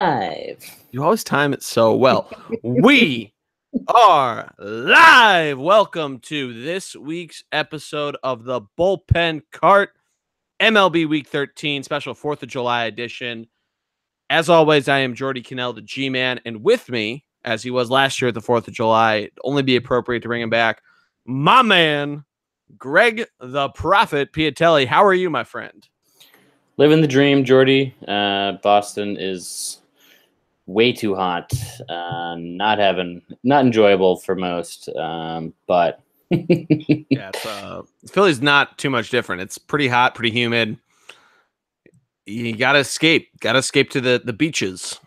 Live. You always time it so well. We are live. Welcome to this week's episode of the Bullpen Cart MLB Week 13 special 4th of July edition. As always, I am Jordy Cannell, the G-Man, and with me, as he was last year at the 4th of July, it'd only be appropriate to bring him back, my man, Greg the Prophet Piatelli. How are you, my friend? Living the dream, Jordy. Boston is way too hot. Not enjoyable for most. But yeah, Philly's not too much different. It's pretty hot, pretty humid. You gotta escape. Gotta escape to the beaches.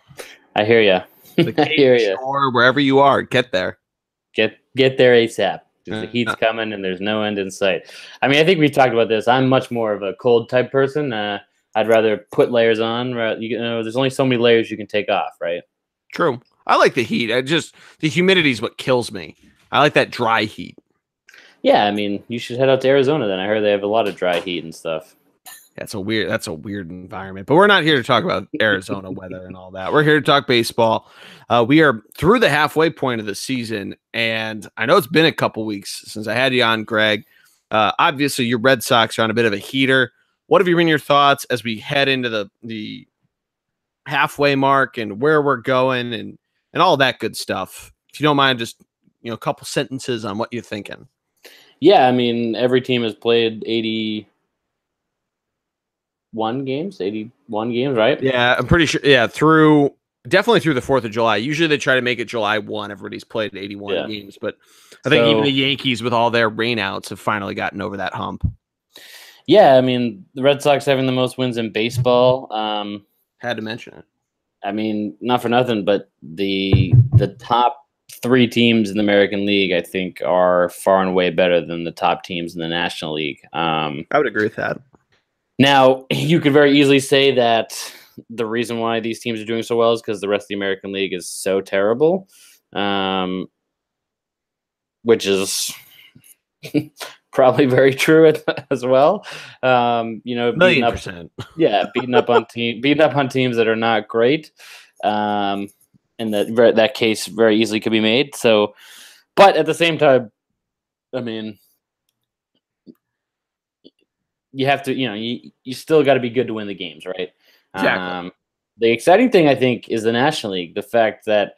I hear you. I hear you. Or wherever you are, get there. Get there ASAP. The heat's coming and there's no end in sight. I mean, I think we've talked about this. I'm much more of a cold type person. I'd rather put layers on. There's only so many layers you can take off, right? True. I like the heat. The humidity is what kills me. I like that dry heat. Yeah, I mean, you should head out to Arizona then. I heard they have a lot of dry heat and stuff. That's a weird environment. But we're not here to talk about Arizona weather and all that. We're here to talk baseball. We are through the halfway point of the season, and I know it's been a couple weeks since I had you on, Greg. Obviously, your Red Sox are on a bit of a heater. What have been your thoughts as we head into the halfway mark and where we're going and all that good stuff? If you don't mind, just a couple sentences on what you're thinking. Yeah, I mean, every team has played 81 games, right? Yeah, I'm pretty sure. Yeah, definitely through the 4th of July. Usually they try to make it July 1. Everybody's played 81 games, but I think even the Yankees with all their rainouts have finally gotten over that hump. Yeah, I mean, the Red Sox having the most wins in baseball. Had to mention it. I mean, not for nothing, but the top 3 teams in the American League, I think, are far and away better than the top teams in the National League. I would agree with that. Now, you could very easily say that the reason why these teams are doing so well is because the rest of the American League is so terrible, which is probably very true as well. Beating up on teams that are not great. And that case very easily could be made. So, but at the same time, I mean, you have to, you still got to be good to win the games, right? Exactly. The exciting thing, I think, is the National League. The fact that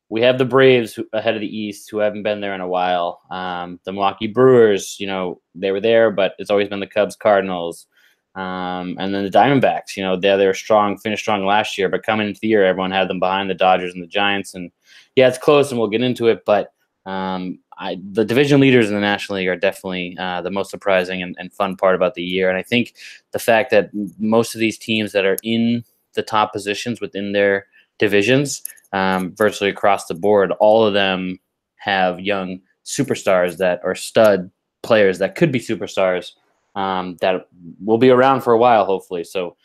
we have the Braves ahead of the East who haven't been there in a while. The Milwaukee Brewers, they were there, but it's always been the Cubs, Cardinals. And then the Diamondbacks, they were strong, finished strong last year, but coming into the year, everyone had them behind the Dodgers and the Giants. And yeah, it's close and we'll get into it, but the division leaders in the National League are definitely the most surprising and fun part about the year. And I think the fact that most of these teams that are in the top positions within their divisions, virtually across the board, all of them have young superstars that are stud players that could be superstars. That will be around for a while, hopefully. So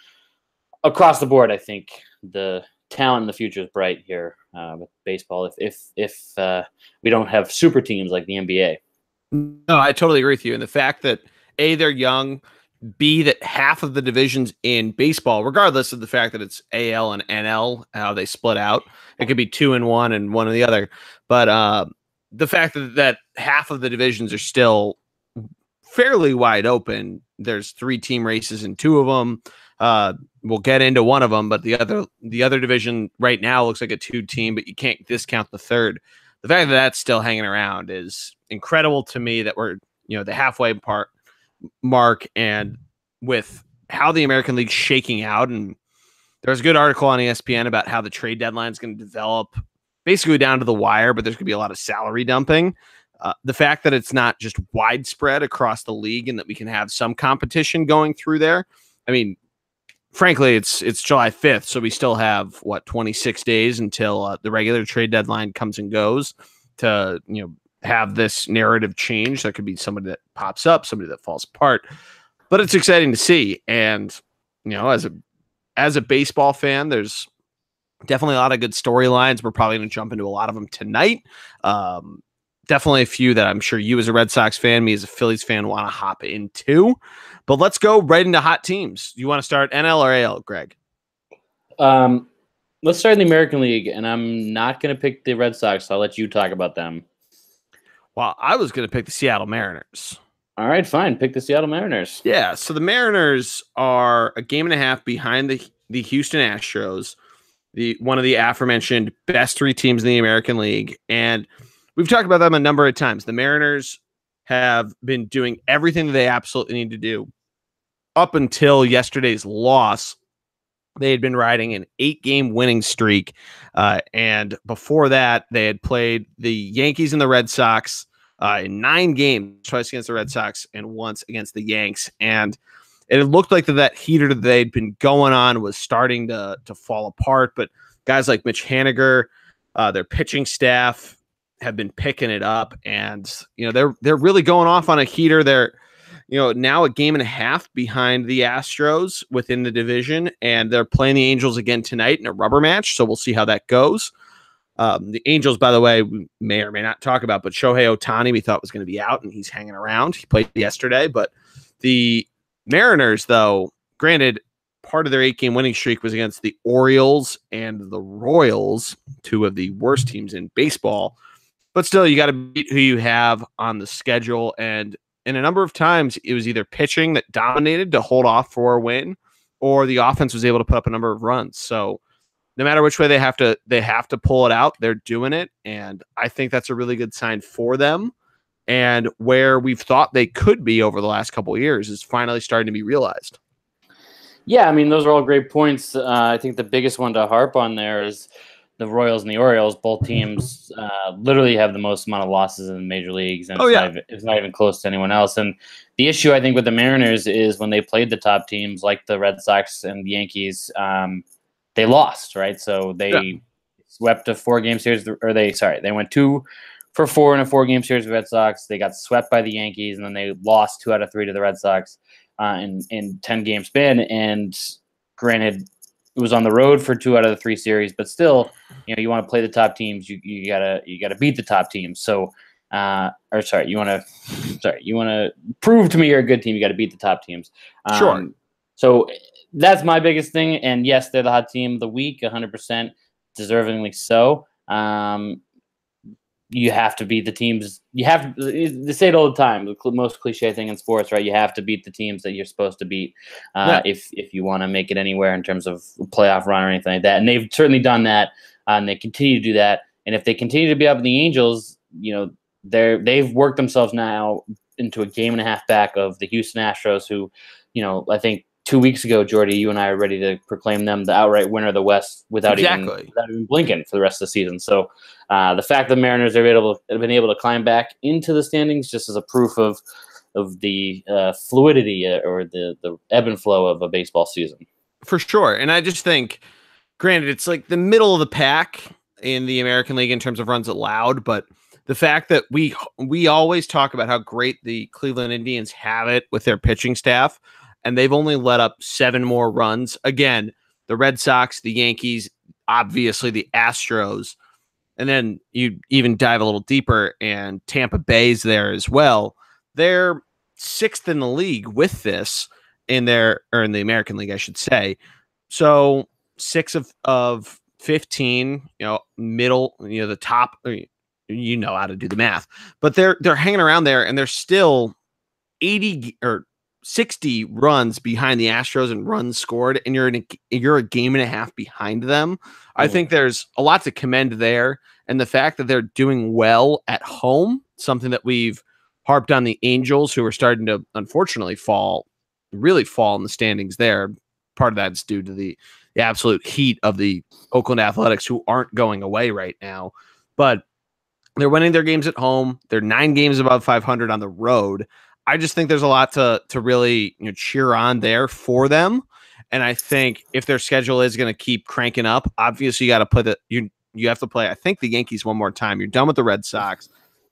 across the board, I think the talent in the future is bright here with baseball. If we don't have super teams like the NBA. No, I totally agree with you. And the fact that A, they're young, B, that half of the divisions in baseball, regardless of the fact that it's AL and NL, how they split out, it could be 2 and 1 and 1 or the other. But the fact that half of the divisions are still fairly wide open. There's 3 team races in 2 of them. We'll get into one of them, but the other division right now looks like a 2 team, but you can't discount the third. The fact that that's still hanging around is incredible to me, that we're, the halfway mark, and with how the American League's shaking out. And there's a good article on ESPN about how the trade deadline is going to develop basically down to the wire, but there's going to be a lot of salary dumping. The fact that it's not just widespread across the league and that we can have some competition going through there. I mean, frankly, it's July 5th, so we still have 26 days until the regular trade deadline comes and goes to, have this narrative change. There could be somebody that pops up, somebody that falls apart, but it's exciting to see. And, as a baseball fan, there's definitely a lot of good storylines. We're probably going to jump into a lot of them tonight. Definitely a few that I'm sure you as a Red Sox fan, me as a Phillies fan, want to hop into. But let's go right into hot teams. You want to start NL or AL, Greg? Let's start in the American League, and I'm not going to pick the Red Sox, so I'll let you talk about them. Well, I was going to pick the Seattle Mariners. All right, fine. Pick the Seattle Mariners. Yeah, so the Mariners are a game and a half behind the Houston Astros, the one of the aforementioned best three teams in the American League, and we've talked about them a number of times. The Mariners have been doing everything that they absolutely need to do up until yesterday's loss. They had been riding an 8-game winning streak, and before that, they had played the Yankees and the Red Sox in 9 games, twice against the Red Sox and once against the Yanks. And it looked like that heater that they'd been going on was starting to fall apart. But guys like Mitch Haniger, their pitching staff have been picking it up, and they're really going off on a heater. They're now a game and a half behind the Astros within the division, and they're playing the Angels again tonight in a rubber match. So we'll see how that goes. The Angels, by the way, we may or may not talk about, but Shohei Ohtani we thought was going to be out, and he's hanging around. He played yesterday, but the Mariners, though, granted, part of their 8-game winning streak was against the Orioles and the Royals, 2 of the worst teams in baseball. But still, you got to beat who you have on the schedule, and a number of times it was either pitching that dominated to hold off for a win, or the offense was able to put up a number of runs. So no matter which way they have to pull it out, they're doing it. And I think that's a really good sign for them. And where we've thought they could be over the last couple of years is finally starting to be realized. Yeah, I mean, those are all great points. I think the biggest one to harp on there is the Royals and the Orioles. Both teams literally have the most amount of losses in the major leagues, and it's not even close to anyone else. And the issue, I think, with the Mariners is when they played the top teams like the Red Sox and the Yankees, they lost, right? So they swept a 4-game series, or they went 2 for 4 in a 4-game series with the Red Sox. They got swept by the Yankees, and then they lost 2 out of 3 to the Red Sox in 10-game span. And granted, it was on the road for 2 out of the 3 series, but still, you want to play the top teams. You gotta beat the top teams. So, you want to prove to me you're a good team. You got to beat the top teams. Sure. So that's my biggest thing. And yes, they're the hot team of the week, 100%, deservingly so. You have to beat the teams. You have to, they say it all the time. The most cliche thing in sports, right? You have to beat the teams that you're supposed to beat if you want to make it anywhere in terms of playoff run or anything like that. And they've certainly done that, and they continue to do that. And if they continue to be up in the Angels, they've worked themselves now into a game and a half back of the Houston Astros, who, I think 2 weeks ago, Jordy, you and I are ready to proclaim them the outright winner of the West without even blinking for the rest of the season. So the fact that the Mariners have been able to climb back into the standings just as a proof of the fluidity or the ebb and flow of a baseball season. For sure. And I just think, granted, it's like the middle of the pack in the American League in terms of runs allowed, but the fact that we always talk about how great the Cleveland Indians have it with their pitching staff, and they've only let up 7 more runs. Again, the Red Sox, the Yankees, obviously the Astros, and then you even dive a little deeper, and Tampa Bay's there as well. They're 6th in the league with this in the American League, I should say. So 6 of 15, middle, the top, how to do the math, but they're hanging around there, and they're still 80 or 60 runs behind the Astros and runs scored, and you're a game and a half behind them. I think there's a lot to commend there, and the fact that they're doing well at home, something that we've harped on the Angels, who are starting to unfortunately really fall in the standings there. Part of that is due to the absolute heat of the Oakland Athletics, who aren't going away right now, but they're winning their games at home. They're 9 games above 500 on the road. I just think there's a lot to really cheer on there for them. And I think if their schedule is going to keep cranking up, obviously you got to put you have to play, I think, the Yankees one more time. You're done with the Red Sox.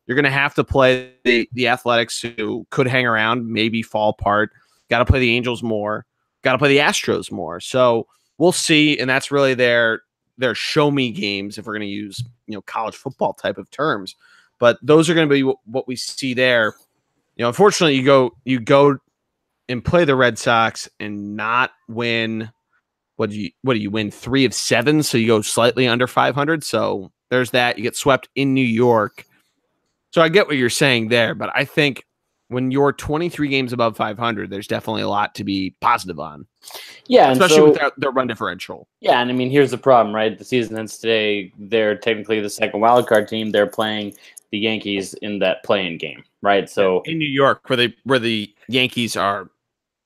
You're going to have to play the Athletics, who could hang around, maybe fall apart. Got to play the Angels more. Got to play the Astros more. So we'll see. And that's really their show me games, if we're going to use college football type of terms. But those are going to be what we see there. Unfortunately, you go and play the Red Sox and not win what do you win 3 of 7? So you go slightly under 500. So there's that. You get swept in New York. So I get what you're saying there, but I think when you're 23 games above 500, there's definitely a lot to be positive on. Yeah, especially with their run differential. Yeah, and I mean, here's the problem, right? The season ends today. They're technically the second wildcard team. They're playing the Yankees in that play-in game, right? So in New York, where the Yankees are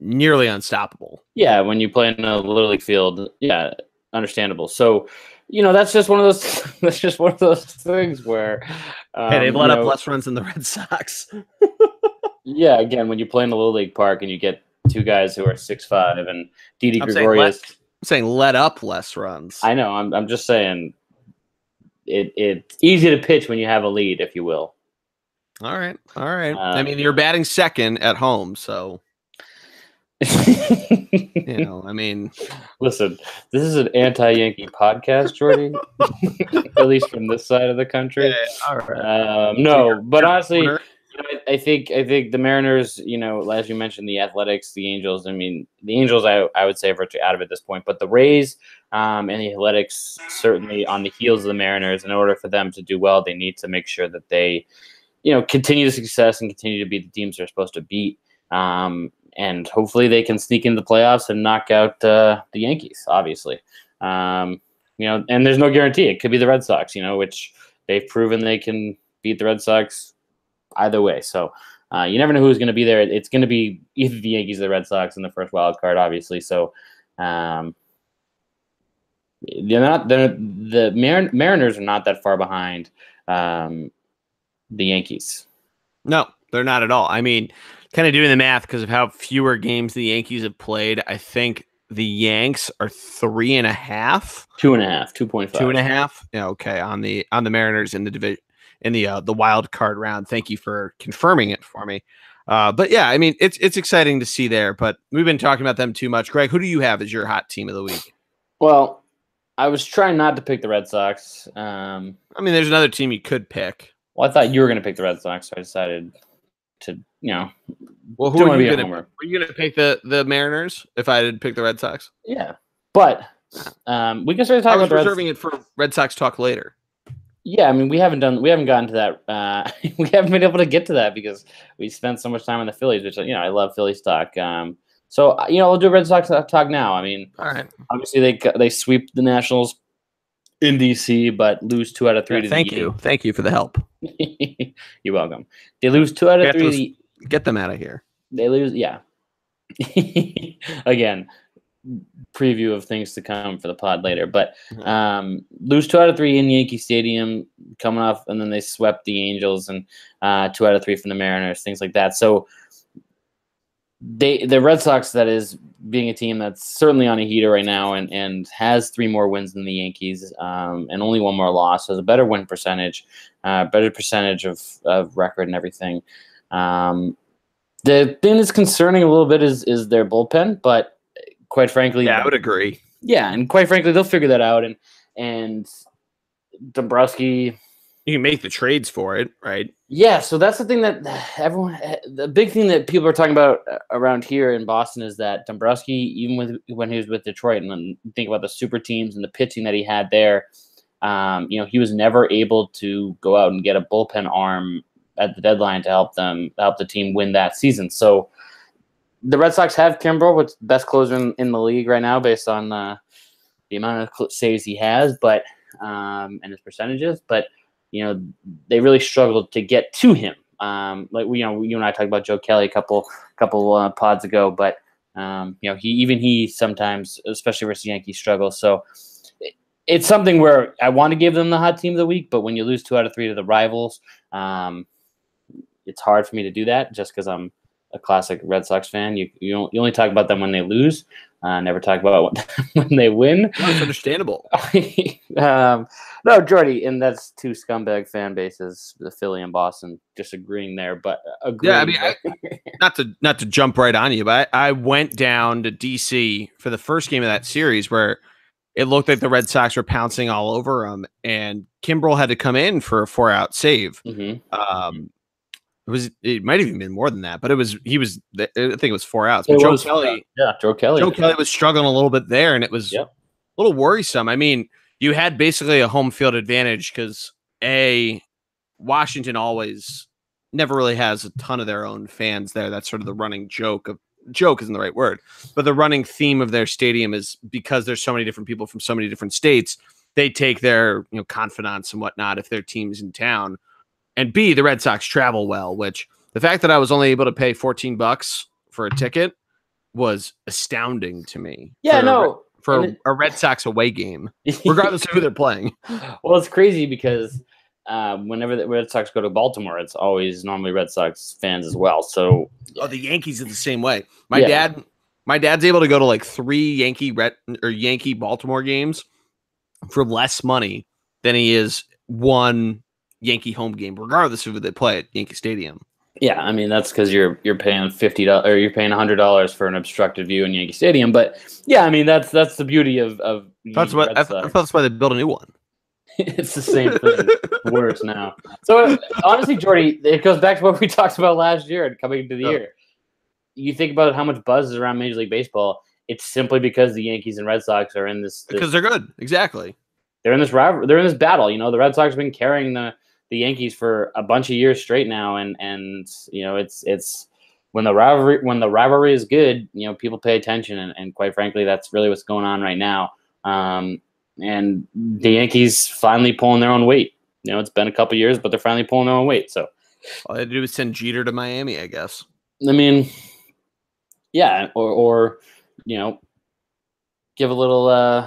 nearly unstoppable. Yeah, when you play in a Little League field, yeah, understandable. So, that's just one of those. That's just one of those things where, hey, they've let up less runs than the Red Sox. Yeah, again, when you play in a Little League park and you get two guys who are 6'5" and Didi Gregorius. I'm saying let up less runs. I know. I'm just saying it's easy to pitch when you have a lead, if you will. All right. I mean, you're batting second at home, so. I mean, listen, this is an anti-Yankee podcast, Jordy. At least from this side of the country. Yeah, all right. No, but honestly, I think the Mariners, as you mentioned, the Athletics, the Angels. I mean, the Angels, I would say, are virtually out of it at this point. But the Rays and the Athletics, certainly on the heels of the Mariners, in order for them to do well, they need to make sure that they, continue the success and continue to beat the teams they're supposed to beat. And hopefully they can sneak into the playoffs and knock out the Yankees, obviously. And there's no guarantee. It could be the Red Sox, which they've proven they can beat the Red Sox either way. So you never know who's going to be there. It's going to be either the Yankees or the Red Sox in the first wild card, obviously. So the Mariners are not that far behind the Yankees. No, they're not at all. I mean, kind of doing the math because of how fewer games the Yankees have played. I think the Yanks are 3.5, 2.5, 2.5, 2.5. Yeah, okay. On the Mariners in the division in the wild card round. Thank you for confirming it for me. But yeah, I mean, it's exciting to see there. But we've been talking about them too much. Greg, who do you have as your hot team of the week? Well, I was trying not to pick the Red Sox. I mean, there's another team you could pick. Well, I thought you were going to pick the Red Sox, so I decided to, Well, who are you going to? Are you going to pick the Mariners if I did pick the Red Sox? Yeah, but we can start talking about reserving it for Red Sox talk later. Yeah, I mean, we haven't gotten to that. We haven't been able to get to that because we spent so much time on the Phillies, which I love Phillies talk. So we'll do Red Sox talk now. I mean, all right. Obviously they sweep the Nationals in DC, but lose 2 out of 3 to thank you. Thank you for the help. You're welcome. They lose 2 out of 3. Get them out of here. They lose, yeah. Again, preview of things to come for the pod later, but lose 2 out of 3 in Yankee Stadium, coming off, and then they swept the Angels and 2 out of 3 from the Mariners, things like that. So the Red Sox, that is, being a team that's certainly on a heater right now and has 3 more wins than the Yankees and only 1 more loss, has a better win percentage, better percentage of record and everything. The thing that's concerning a little bit is their bullpen, but quite frankly, yeah, I would agree. Yeah, and quite frankly, they'll figure that out. And Dombrowski, you can make the trades for it, right? Yeah, so that's the thing that the big thing that people are talking about around here in Boston is that Dombrowski, even when he was with Detroit, and then think about the super teams and the pitching that he had there, he was never able to go out and get a bullpen arm at the deadline to help the team win that season. So the Red Sox have Kimbrel, which is the best closer in the league right now, based on the amount of saves he has, but and his percentages. But they really struggled to get to him. Like you and I talked about Joe Kelly a couple pods ago, but he sometimes, especially versus Yankees, struggles. So it's something where I want to give them the hot team of the week, but when you lose 2 out of 3 to the rivals, it's hard for me to do that just because I'm a classic Red Sox fan. You only talk about them when they lose, never talk about when they win. That's understandable. No, Jordy, and that's 2 scumbag fan bases, the Philly and Boston, disagreeing there. But yeah, I mean, not to jump right on you, but I went down to DC for the first game of that series where it looked like the Red Sox were pouncing all over them, and Kimbrel had to come in for a 4-out save. Mm-hmm. It might have even been more than that, but I think it was 4 outs. It But was, Joe Kelly. Joe Kelly was struggling a little bit there, and it was a little worrisome. I mean, you had basically a home field advantage because Washington always never really has a ton of their own fans there. That's sort of the running joke isn't the right word, but the running theme of their stadium is because there's so many different people from so many different states, they take their confidants and whatnot if their team's in town. And B, the Red Sox travel well, which the fact that I was only able to pay $14 for a ticket was astounding to me. Yeah, for a Red Sox away game, regardless of who they're playing. Well, it's crazy because whenever the Red Sox go to Baltimore, it's always normally Red Sox fans as well. So the Yankees are the same way. My dad's able to go to like 3 Yankee Baltimore games for less money than he is 1 Yankee home game, regardless of who they play at Yankee Stadium. Yeah, I mean that's because you're paying $50 or you're paying $100 for an obstructed view in Yankee Stadium. But yeah, I mean that's the beauty of that's why they built a new one. It's the same thing, worse now. So honestly, Jordy, it goes back to what we talked about last year and coming into the year. You think about how much buzz is around Major League Baseball. It's simply because the Yankees and Red Sox are in this because they're good. Exactly. They're in this rivalry. They're in this battle. The Red Sox have been carrying the Yankees for a bunch of years straight now, and it's when the rivalry is good, people pay attention, and quite frankly, that's really what's going on right now. And the Yankees finally pulling their own weight. It's been a couple years, but they're finally pulling their own weight. So all they had to do was send Jeter to Miami, I guess. I mean, yeah, or give a little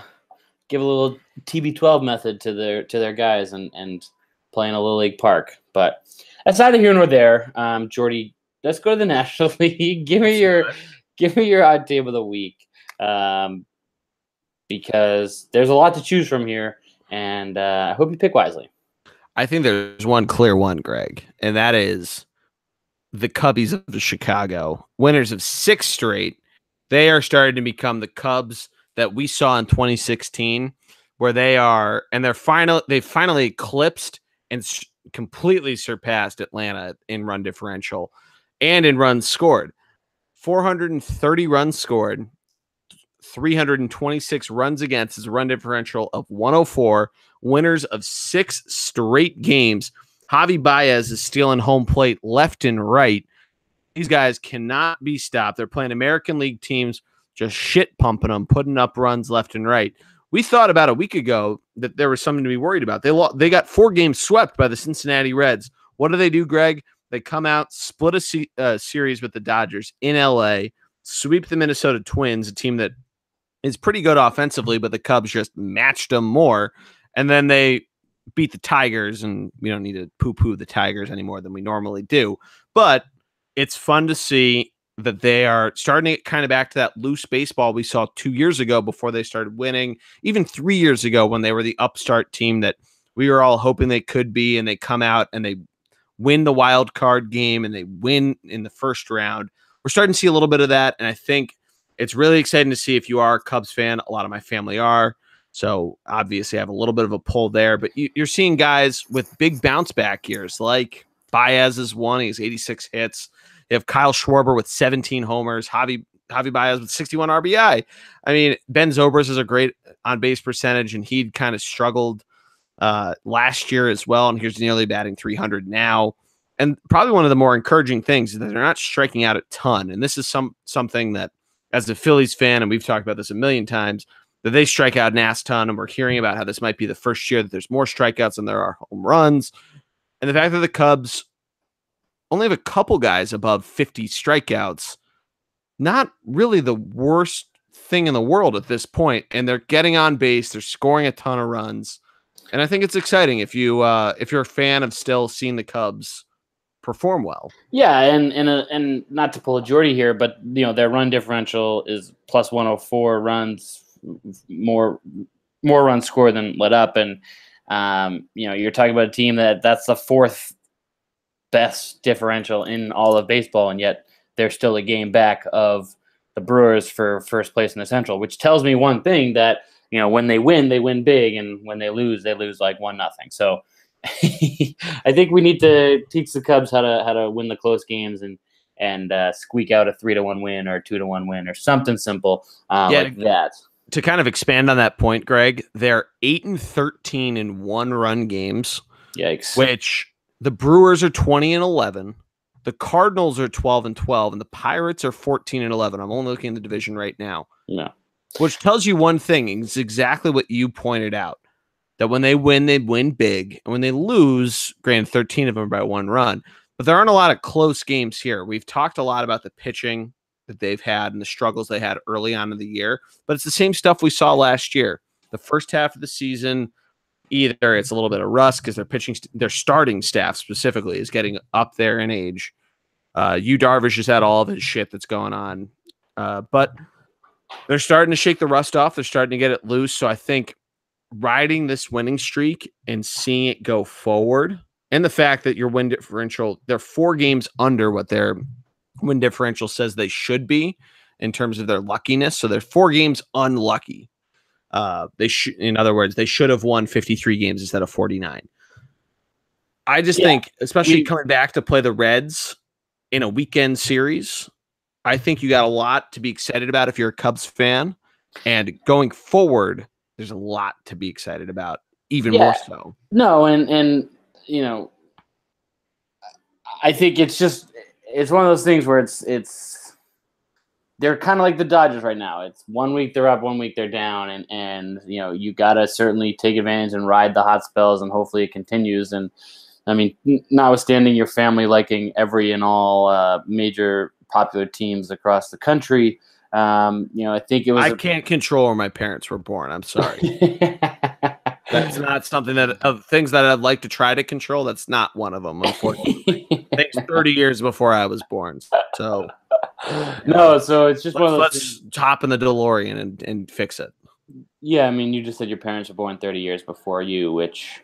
TB12 method to their guys and play in a Little League park. But that's neither here nor there. Jordy, let's go to the National League. Give me your odd team of the week. Because there's a lot to choose from here, and I hope you pick wisely. I think there's one clear one, Greg, and that is the Cubbies of Chicago, winners of 6 straight. They are starting to become the Cubs that we saw in 2016, where they finally eclipsed and completely surpassed Atlanta in run differential and in runs scored. 430 runs scored. 326 runs against is a run differential of 104, winners of 6 straight games. Javi Baez is stealing home plate left and right. These guys cannot be stopped. They're playing American League teams, just shit pumping them, putting up runs left and right. We thought about a week ago that there was something to be worried about. They got 4 games swept by the Cincinnati Reds. What do, Greg? They come out, split a series with the Dodgers in LA, sweep the Minnesota Twins, a team that is pretty good offensively, but the Cubs just matched them more. And then they beat the Tigers, and we don't need to poo-poo the Tigers any more than we normally do. But it's fun to see that they are starting to get kind of back to that loose baseball we saw 2 years ago before they started winning, even 3 years ago when they were the upstart team that we were all hoping they could be, and they come out and they win the wild card game and they win in the first round. We're starting to see a little bit of that, and I think it's really exciting to see if you are a Cubs fan. A lot of my family are. So obviously I have a little bit of a pull there. But you're seeing guys with big bounce back years like Baez is one. He has 86 hits. You have Kyle Schwarber with 17 homers. Javi Baez with 61 RBI. I mean, Ben Zobrist is a great on-base percentage, and he'd kind of struggled last year as well. And he's nearly batting 300 now. And probably one of the more encouraging things is that they're not striking out a ton. And this is something that, as a Phillies fan, and we've talked about this a million times, that they strike out an ass ton, and we're hearing about how this might be the first year that there's more strikeouts than there are home runs. And the fact that the Cubs only have a couple guys above 50 strikeouts, not really the worst thing in the world at this point. And they're getting on base. They're scoring a ton of runs. And I think it's exciting if you're a fan of still seeing the Cubs perform well. Yeah, and not to pull a Jordy here, but their run differential is plus 104 runs, more runs scored than let up, and you're talking about a team that's the 4th best differential in all of baseball, and yet they're still a game back of the Brewers for first place in the Central, which tells me one thing, that when they win big, and when they lose like 1-0. So I think we need to teach the Cubs how to win the close games and squeak out a 3-1 win or a 2-1 win or something simple like that. To kind of expand on that point, Greg, they're 8-13 in one-run games. Yikes! Which the Brewers are 20-11, the Cardinals are 12-12, and the Pirates are 14-11. I'm only looking at the division right now. No. Which tells you one thing. It's exactly what you pointed out. That when they win big. And when they lose, granted, 13 of them by one run. But there aren't a lot of close games here. We've talked a lot about the pitching that they've had and the struggles they had early on in the year. But it's the same stuff we saw last year. The first half of the season, either it's a little bit of rust because their starting staff specifically is getting up there in age. Darvish just had all of his shit that's going on. But they're starting to shake the rust off. They're starting to get it loose. So I think riding this winning streak and seeing it go forward, and the fact that your win differential, they're 4 games under what their win differential says they should be in terms of their luckiness. So they're 4 games unlucky. In other words, they should have won 53 games instead of 49. I just think, especially coming back to play the Reds in a weekend series, I think you got a lot to be excited about if you're a Cubs fan. And going forward, there's a lot to be excited about, even more so. No, and I think it's one of those things where they're kind of like the Dodgers right now. It's 1 week they're up, 1 week they're down, and you got to certainly take advantage and ride the hot spells, and hopefully it continues. And I mean, notwithstanding your family liking every and all major popular teams across the country, I think it was. I can't control where my parents were born. I'm sorry. That's not something of things that I'd like to try to control. That's not one of them, unfortunately. It's 30 years before I was born. So no, so it's just let's hop in the DeLorean and fix it. Yeah, I mean, you just said your parents were born 30 years before you, which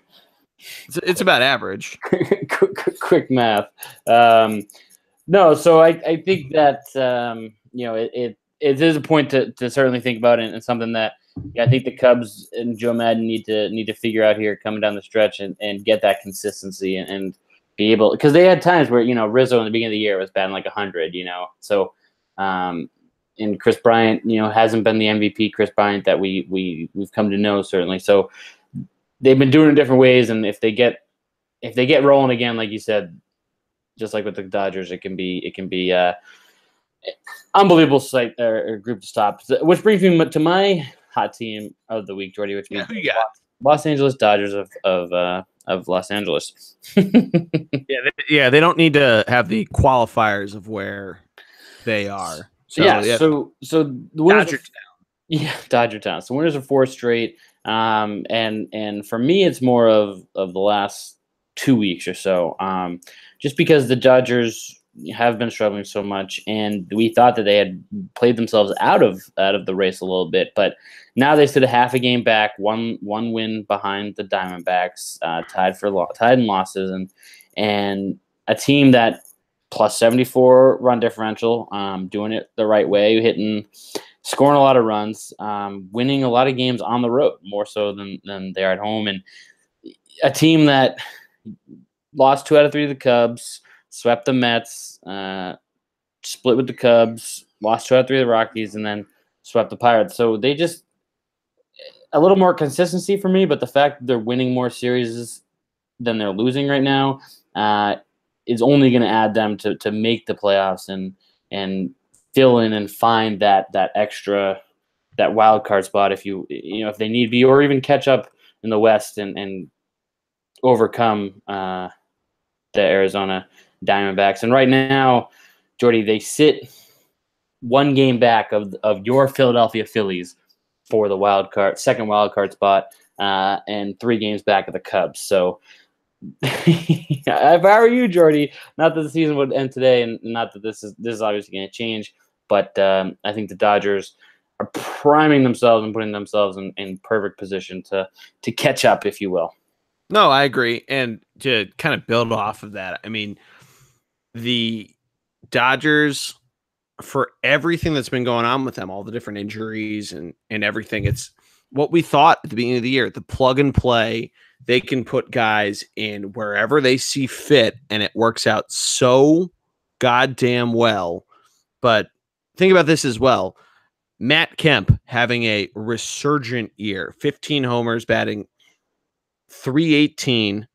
it's about average. Quick math. No, so I think that it is a point to certainly think about it, and something that I think the Cubs and Joe Madden need to figure out here coming down the stretch and get that consistency and be able, because they had times where Rizzo in the beginning of the year was batting like 100, so and Chris Bryant hasn't been the MVP Chris Bryant that we've come to know, certainly. So they've been doing it different ways, and if they get rolling again, like you said, just like with the Dodgers, it can be unbelievable sight or group to stop. Which brings me to my hot team of the week, Jordy, which means Los Angeles Dodgers of Los Angeles. They don't need to have the qualifiers of where they are. So the winners Dodger Town. So winners are 4 straight. And for me, it's more of the last 2 weeks or so. Just because the Dodgers have been struggling so much, and we thought that they had played themselves out of the race a little bit, but now they sit a half a game back, one win behind the Diamondbacks, tied in losses, and a team that plus 74 run differential, doing it the right way, scoring a lot of runs, winning a lot of games on the road, more so than they are at home, and a team that lost 2 out of 3 to the Cubs, swept the Mets, split with the Cubs, lost 2 out of 3 to the Rockies, and then swept the Pirates. So they just a little more consistency for me, but the fact that they're winning more series than they're losing right now is only going to add them to make the playoffs and fill in and find that extra, that wild card spot if they need be, or even catch up in the West and overcome the Arizona Diamondbacks. And right now, Jordy, they sit 1 game back of your Philadelphia Phillies for the second wild card spot, and 3 games back of the Cubs. So if I were you, Jordy, not that the season would end today, and not that this is obviously going to change, but I think the Dodgers are priming themselves and putting themselves in perfect position to catch up, if you will. No, I agree. And to kind of build off of that, I mean, the Dodgers, for everything that's been going on with them, all the different injuries and everything, what we thought at the beginning of the year, the plug and play. They can put guys in wherever they see fit, and it works out so goddamn well. But think about this as well. Matt Kemp having a resurgent year, 15 homers, batting .318,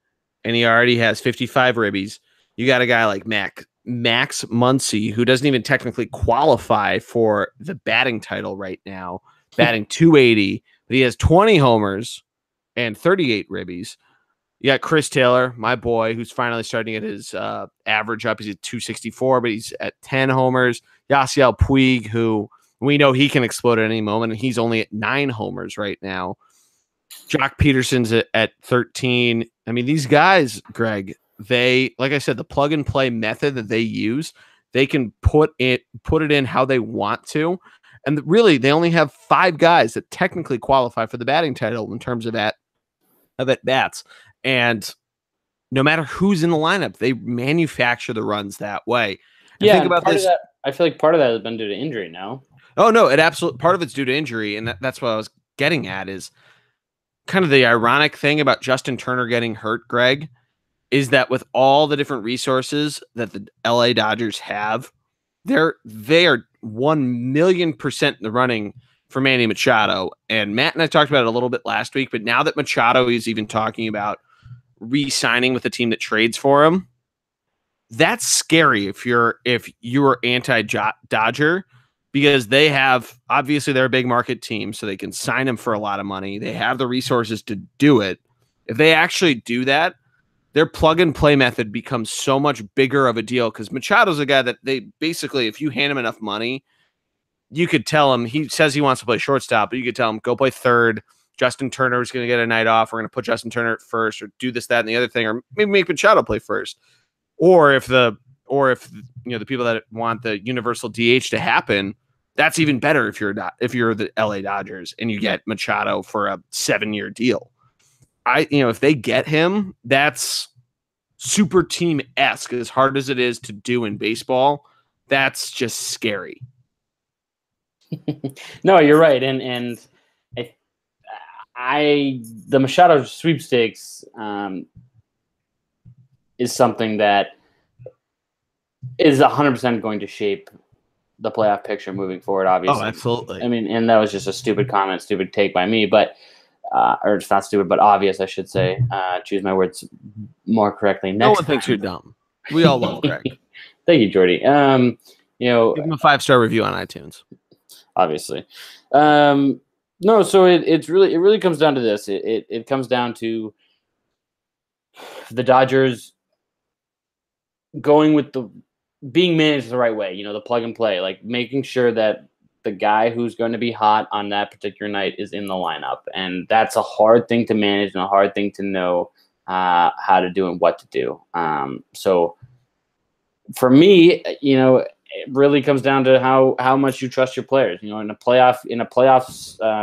and he already has 55 ribbies. You got a guy like Max Muncy, who doesn't even technically qualify for the batting title right now, batting .280, but he has 20 homers and 38 ribbies. You got Chris Taylor, my boy, who's finally starting to get his average up. He's at .264, but he's at 10 homers. Yasiel Puig, who we know he can explode at any moment, and he's only at 9 homers right now. Jock Peterson's at 13. I mean, these guys, Greg, they, like I said, the plug and play method that they use, they can put it in how they want to. And really, they only have 5 guys that technically qualify for the batting title in terms of at bats. And no matter who's in the lineup, they manufacture the runs that way. And Yeah, think about this. I feel like part of that has been due to injury now. Oh, no, part of it's due to injury. And that's what I was getting at is kind of the ironic thing about Justin Turner getting hurt, Greg, is that with all the different resources that the LA Dodgers have, they are 1,000,000% in the running for Manny Machado. And Matt and I talked about it a little bit last week, but now that Machado is even talking about re-signing with a team that trades for him, that's scary if you're anti-Dodger, because they have, obviously they're a big market team, so they can sign him for a lot of money. They have the resources to do it. If they actually do that, their plug and play method becomes so much bigger of a deal, because Machado's a guy that they basically, if you hand him enough money, you could tell him, he says he wants to play shortstop, but you could tell him, go play third. Justin Turner is going to get a night off. We're going to put Justin Turner at first, or do this, that, and the other thing, or maybe make Machado play first. Or if the people that want the universal DH to happen, that's even better if you're the LA Dodgers and you get Machado for a 7-year deal. If they get him, that's super team-esque. As hard as it is to do in baseball, that's just scary. No, you're right, and the Machado sweepstakes is something that is 100% going to shape the playoff picture moving forward. Obviously, oh, absolutely. I mean, and that was just a stupid comment, stupid take by me, but or it's not stupid, but obvious, I should say. Choose my words more correctly. No one thinks you're dumb. We all love Greg. Thank you, Jordy. Give him a 5-star review on iTunes. Obviously. No, so it really comes down to this. It comes down to the Dodgers going with being managed the right way, the plug and play, like making sure that the guy who's going to be hot on that particular night is in the lineup. And that's a hard thing to manage and a hard thing to know how to do and what to do. So for me, it really comes down to how much you trust your players. In a playoff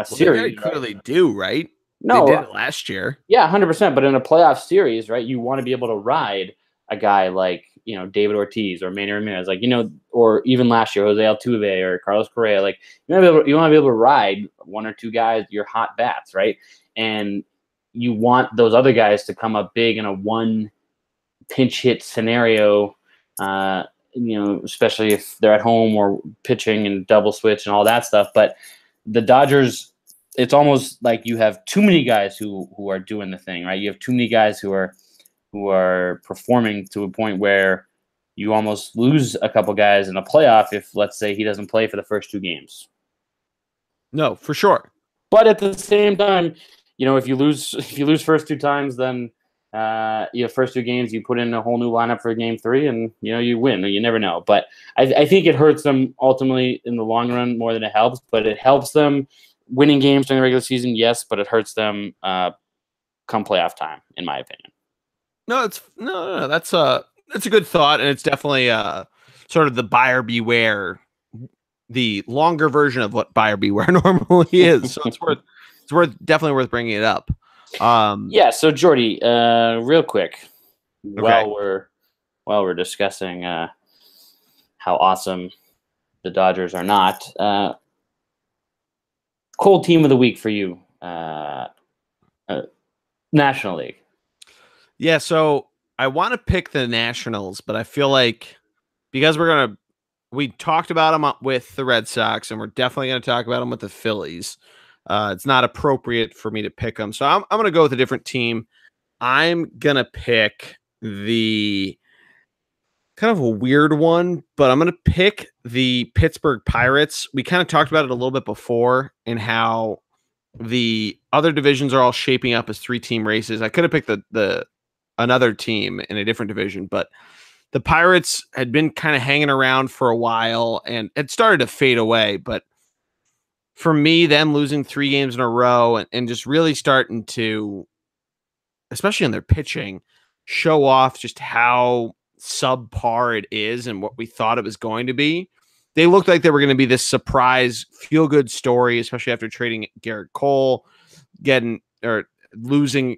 series, they very clearly do, right? No, they did it last year. Yeah, 100%. But in a playoff series, right, you want to be able to ride a guy like David Ortiz or Manny Ramirez, or even last year Jose Altuve or Carlos Correa. Like you want to be able to ride one or two guys, your hot bats, right? And you want those other guys to come up big in a one pinch hit scenario. Especially if they're at home or pitching and double switch and all that stuff. But the Dodgers, it's almost like you have too many guys who are doing the thing, right? You have too many guys who are performing to a point where you almost lose a couple guys in a playoff if, let's say, he doesn't play for the first 2 games. No, for sure. But at the same time, if you lose first 2 times, then first 2 games, you put in a whole new lineup for game 3 and, you win. You never know. But I think it hurts them ultimately in the long run more than it helps. But it helps them winning games during the regular season, yes, but it hurts them come playoff time, in my opinion. No, that's a good thought, and it's definitely sort of the buyer beware, the longer version of what buyer beware normally is. So it's definitely worth bringing it up. So Jordy, real quick, okay. while we're discussing how awesome the Dodgers are not, cold team of the week for you. uh, National League. Yeah, so I want to pick the Nationals, but I feel like because we talked about them with the Red Sox, and we're definitely going to talk about them with the Phillies. It's not appropriate for me to pick them, so I'm going to go with a different team. I'm going to pick the kind of a weird one, but I'm going to pick the Pittsburgh Pirates. We kind of talked about it a little bit before and how the other divisions are all shaping up as 3-team races. I could have picked the another team in a different division, but the Pirates had been kind of hanging around for a while and it started to fade away. But for me, them losing 3 games in a row and just really starting to, especially in their pitching, show off just how subpar it is and what we thought it was going to be. They looked like they were going to be this surprise feel-good story, especially after trading Garrett Cole, losing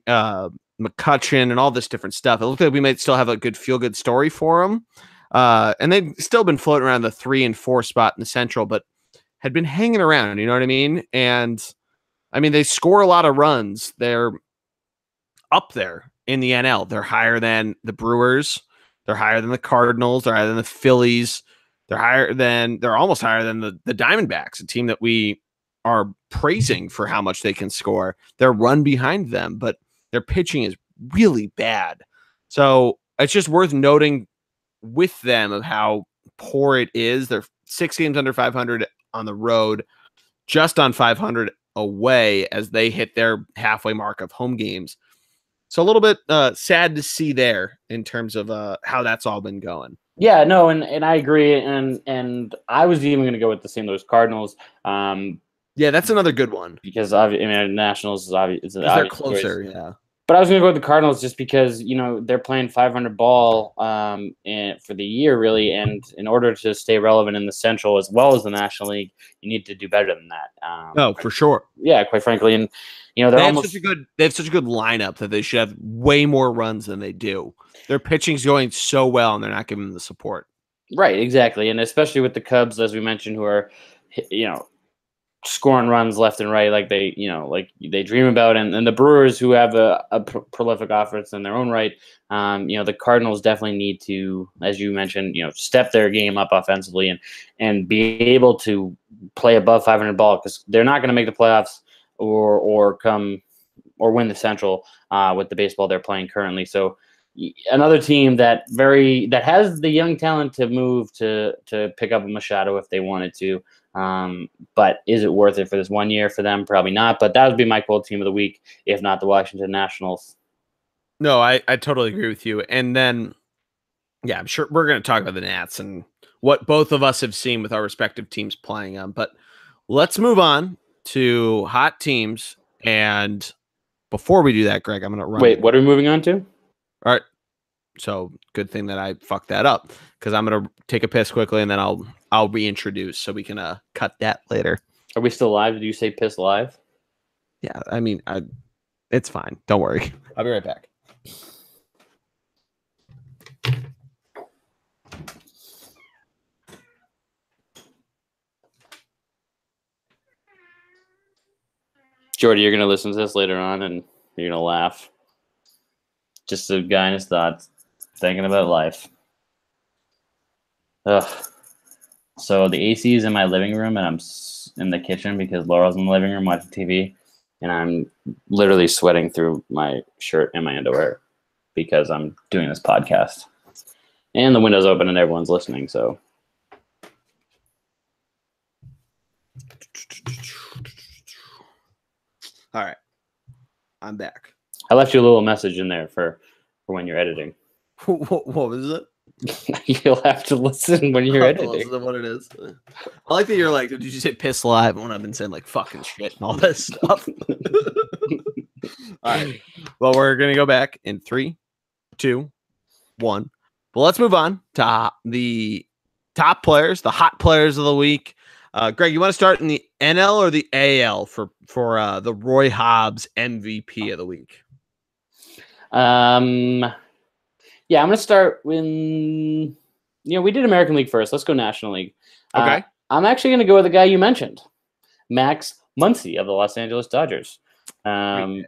McCutchen and all this different stuff. It looked like we might still have a good feel-good story for them. And they've still been floating around the 3 and 4 spot in the Central, but had been hanging around, you know what I mean? And I mean, they score a lot of runs. They're up there in the NL. They're higher than the Brewers. They're higher than the Cardinals. They're higher than the Phillies. They're almost higher than the Diamondbacks, a team that we are praising for how much they can score. They're run behind them, but their pitching is really bad. So it's just worth noting with them of how poor it is. They're 6 games under 500 on the road, just on 500 away as they hit their halfway mark of home games. So a little bit sad to see there in terms of how that's all been going. Yeah, no, and I agree, and I was even going to go with the St. Louis Cardinals. Yeah, that's another good one because Nationals is obvious. They're closer, choice. Yeah. But I was going to go with the Cardinals just because they're playing 500 ball for the year really, and in order to stay relevant in the Central as well as the National League, you need to do better than that. For sure. Yeah, quite frankly, and they have such a good lineup that they should have way more runs than they do. Their pitching's going so well, and they're not giving them the support. Right, exactly, and especially with the Cubs, as we mentioned, who are scoring runs left and right, like they dream about, and the Brewers, who have a prolific offense in their own right. The Cardinals definitely need to, as you mentioned, step their game up offensively and be able to play above 500 ball, because they're not going to make the playoffs or win the Central with the baseball they're playing currently. So another team that has the young talent to move to pick up a Machado if they wanted to. But is it worth it for this 1 year for them? Probably not. But that would be my cold team of the week, if not the Washington Nationals. No, I totally agree with you. And then, yeah, I'm sure we're going to talk about the Nats and what both of us have seen with our respective teams playing them. But let's move on to hot teams. And before we do that, Greg, I'm going to run. Wait, what are we moving on to? All right. So good thing that I fucked that up, because I'm going to take a piss quickly and then I'll reintroduce so we can cut that later. Are we still live? Did you say piss live? Yeah, I mean, it's fine. Don't worry. I'll be right back. Jordy, you're going to listen to this later on and you're going to laugh. Just a guy in his thoughts, thinking about life. Ugh. So the AC is in my living room, and I'm in the kitchen because Laurel's in the living room watching TV, and I'm literally sweating through my shirt and my underwear because I'm doing this podcast. And the window's open and everyone's listening, so. All right. I'm back. I left you a little message in there for when you're editing. What was it? You'll have to listen when you're editing. Is that what it is? I like that you're like, did you say piss live when I've been saying like fucking shit and all this stuff? All right. Well, we're going to go back in 3, 2, 1. But let's move on to the top players, the hot players of the week. Greg, you want to start in the NL or the AL for the Roy Hobbs MVP of the week? Yeah, I'm going to start when, we did American League first. Let's go National League. Okay. I'm actually going to go with the guy you mentioned, Max Muncy of the Los Angeles Dodgers. A,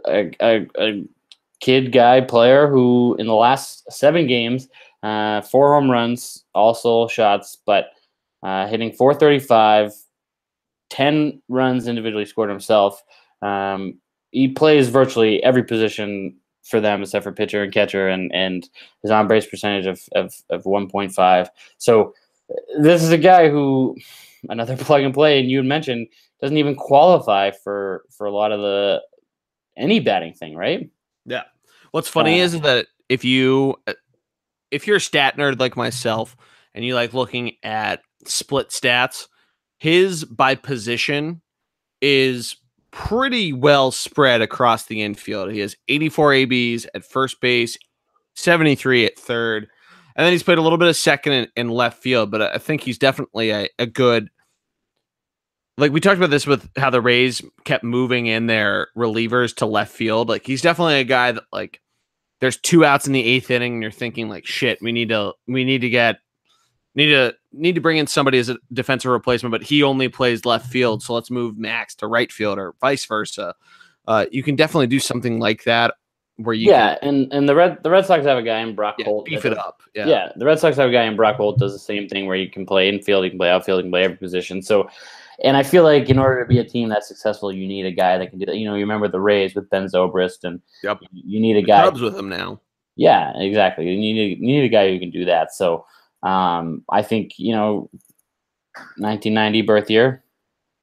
a kid guy player who in the last 7 games, 4 home runs, all solo shots, but hitting 435, 10 runs individually scored himself. He plays virtually every position for them except for pitcher and catcher, and his on base percentage of 1.5. So this is a guy who, another plug and play, and you had mentioned, doesn't even qualify for a lot of any batting thing, right? Yeah. What's funny is that if you're a stat nerd like myself and you like looking at split stats, his by position is pretty well spread across the infield. He has 84 ABs at first base, 73 at third, and then he's played a little bit of second and left field, but I think he's definitely a good, like we talked about this with how the Rays kept moving in their relievers to left field. Like he's definitely a guy that, like, there's 2 outs in the 8th inning and you're thinking like, shit, we need to bring in somebody as a defensive replacement, but he only plays left field, so let's move Max to right field or vice versa. You can definitely do something like that where you and the Red Sox have a guy in Brock Holt. Beef it up. Yeah, the Red Sox have a guy in Brock Holt does the same thing where you can play infield, you can play outfield, you can play every position. So, and I feel like in order to be a team that's successful, you need a guy that can do that. You remember the Rays with Ben Zobrist, and you need a guy. Cubs with him now. Yeah, exactly. You need a guy who can do that. So I think 1990 birth year,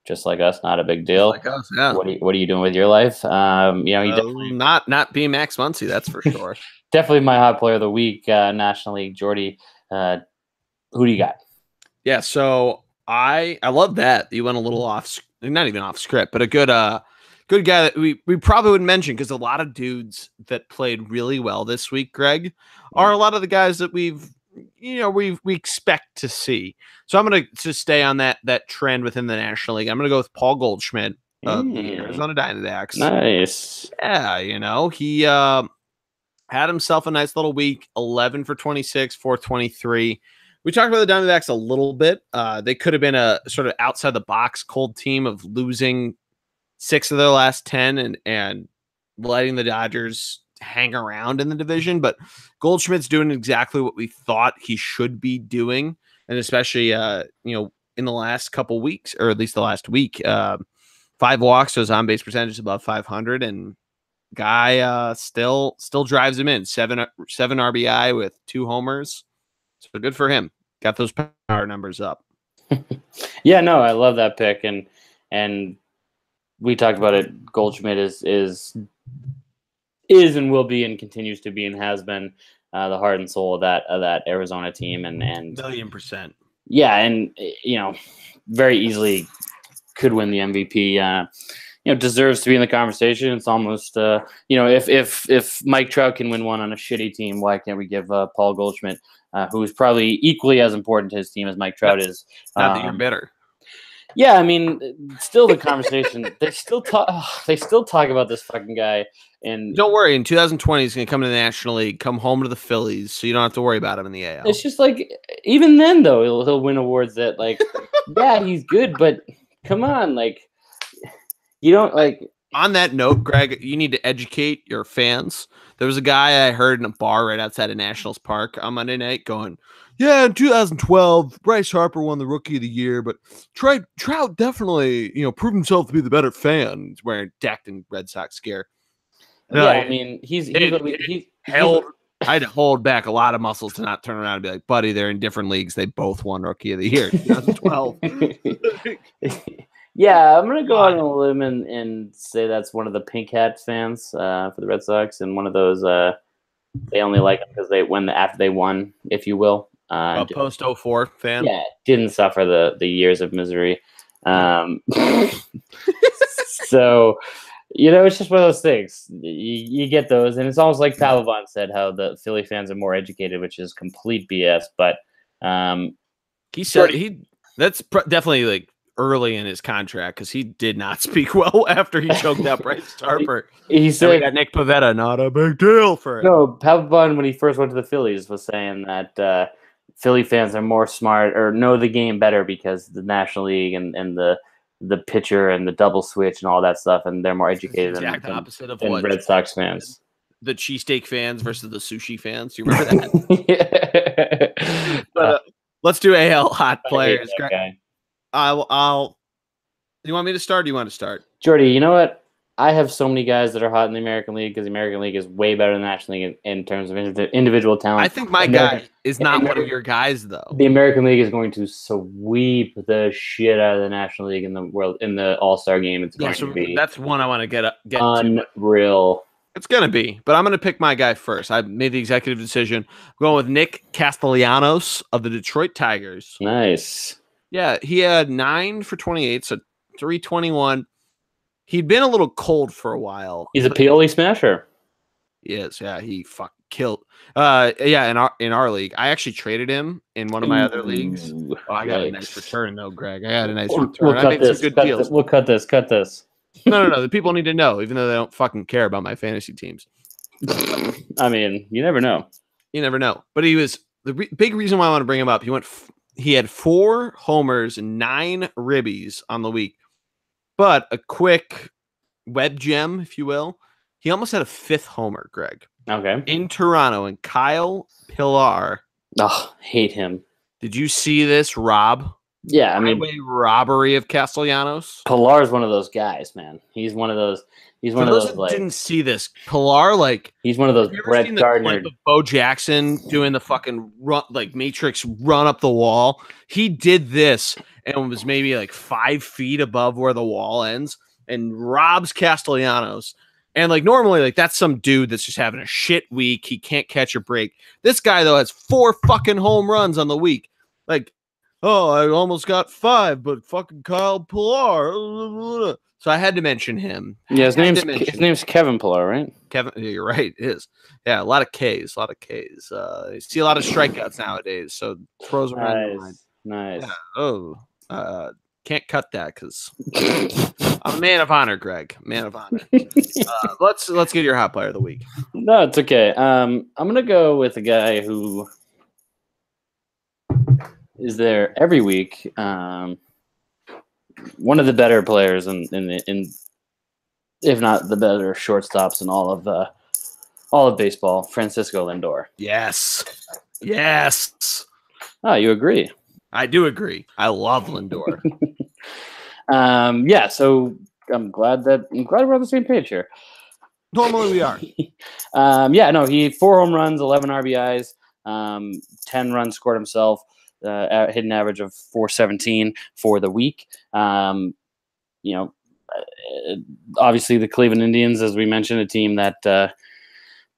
just like us, not a big deal. Like us, yeah. What are you doing with your life? You definitely not being Max Muncy, that's for sure. Definitely my hot player of the week, National League. Jordy, who do you got? Yeah, so I love that you went a little off, not even off script, but a good guy that we probably would mention, because a lot of dudes that played really well this week, Greg, are a lot of the guys that we expect to see. So I'm going to stay on that trend within the National League. I'm going to go with Paul Goldschmidt of the Arizona Diamondbacks. Nice. Yeah, he had himself a nice little week, 11 for 26, 423. We talked about the Diamondbacks a little bit. They could have been a sort of outside the box cold team of losing 6 of their last 10 and letting the Dodgers hang around in the division. But Goldschmidt's doing exactly what we thought he should be doing. And especially, in the last couple weeks, or at least the last week, 5 walks, so his on-base percentage is above 500. And guy still drives him in. 7 RBI with 2 homers. So good for him. Got those power numbers up. Yeah, no, I love that pick, and we talked about it. Goldschmidt is and will be and continues to be and has been the heart and soul of that Arizona team, and 1,000,000%. Yeah, and very easily could win the MVP. Deserves to be in the conversation. It's almost if Mike Trout can win one on a shitty team, why can't we give Paul Goldschmidt, who is probably equally as important to his team as Mike Trout is? Not that you're bitter. Yeah, I mean, still the conversation. They still talk about this fucking guy. And don't worry, in 2020 he's going to come to the National League, come home to the Phillies, so you don't have to worry about him in the AL. It's just like, even then though, he'll win awards that, like, yeah, he's good, but come on, like, you don't like. On that note, Greg, you need to educate your fans. There was a guy I heard in a bar right outside of Nationals Park on Monday night going, yeah, in 2012, Bryce Harper won the Rookie of the Year, but Trout definitely, proved himself to be the better fan. He's wearing decked in Red Sox gear. No, I mean, I had to hold back a lot of muscles to not turn around and be like, buddy, they're in different leagues. They both won Rookie of the Year in 2012. Yeah, I'm going to go out on a limb and say that's one of the Pink Hats fans for the Red Sox, and one of those they only like him because they win after they won, if you will. A post 04 fan? Yeah, didn't suffer the years of misery. So, it's just one of those things. You get those, and it's almost like Taliban said, how the Philly fans are more educated, which is complete BS. But he said that's definitely like early in his contract, because he did not speak well after he choked out Bryce Harper. He said, we got Nick Pivetta, not a big deal for it. No, Taliban, when he first went to the Phillies, was saying that Philly fans are more smart or know the game better because the National League and the the pitcher and the double switch and all that stuff, and they're more educated Exact opposite of than what Red Sox fans. The cheesesteak fans versus the sushi fans. Do you remember that? Yeah. But let's do AL hot players. Okay. I'll. Do you want me to start? Or do you want to start? Jordy, you know what? I have so many guys that are hot in the American League because the American League is way better than the National League in terms of individual talent. I think my guy is not one of your guys, though. The American League is going to sweep the shit out of the National League in the All-Star game. It's going to be that's one I want to get unreal. It's going to be, but I'm going to pick my guy first. I made the executive decision. I'm going with Nick Castellanos of the Detroit Tigers. Nice. Yeah, he had 9 for 28, so 321. He'd been a little cold for a while. He's a Pioli smasher. Yes, yeah, he fucking killed. Yeah, in our league, I actually traded him in one of my other leagues. Oh, I got a nice return though, Greg. I got a nice return. We'll I made some good deals. We'll cut this. Cut this. No. The people need to know, even though they don't fucking care about my fantasy teams. I mean, you never know. You never know. But he was the big reason why I want to bring him up. He had 4 homers and 9 ribbies on the week. But a quick web gem, if you will, he almost had a 5th homer, Greg. Okay. In Toronto, and Kyle Pillar. Oh, hate him. Did you see this, Rob? Yeah, I mean, robbery of Castellanos. Pillar is one of those guys, man. He's one of those. He's one of those. Like, didn't see this. Pillar, like, he's one of those Brett Gardner. Like Bo Jackson doing the fucking run, like Matrix run up the wall. He did this and was maybe like 5 feet above where the wall ends, and robs Castellanos. And like normally, like that's some dude that's just having a shit week. He can't catch a break. This guy though has 4 fucking home runs on the week. Like, oh, I almost got 5, but fucking Kyle Pillar. So I had to mention him. Yeah, his name's Kevin Pillar, right? Kevin, you're right. It is. Yeah, a lot of Ks. You see a lot of strikeouts nowadays. So throws around the line. Nice. Yeah, can't cut that because I'm a man of honor, Greg. Man of honor. Let's get your hot player of the week. No, it's okay. I'm gonna go with a guy who is there every week. One of the better players in if not the better shortstops in all of baseball, Francisco Lindor. Yes. Oh, you agree? I do agree. I love Lindor. Yeah. So I'm glad we're on the same page here. Normally we are. Yeah. No, he 4 home runs, 11 RBIs, 10 runs scored himself. Hit an average of 417 for the week. Obviously the Cleveland Indians, as we mentioned, a team that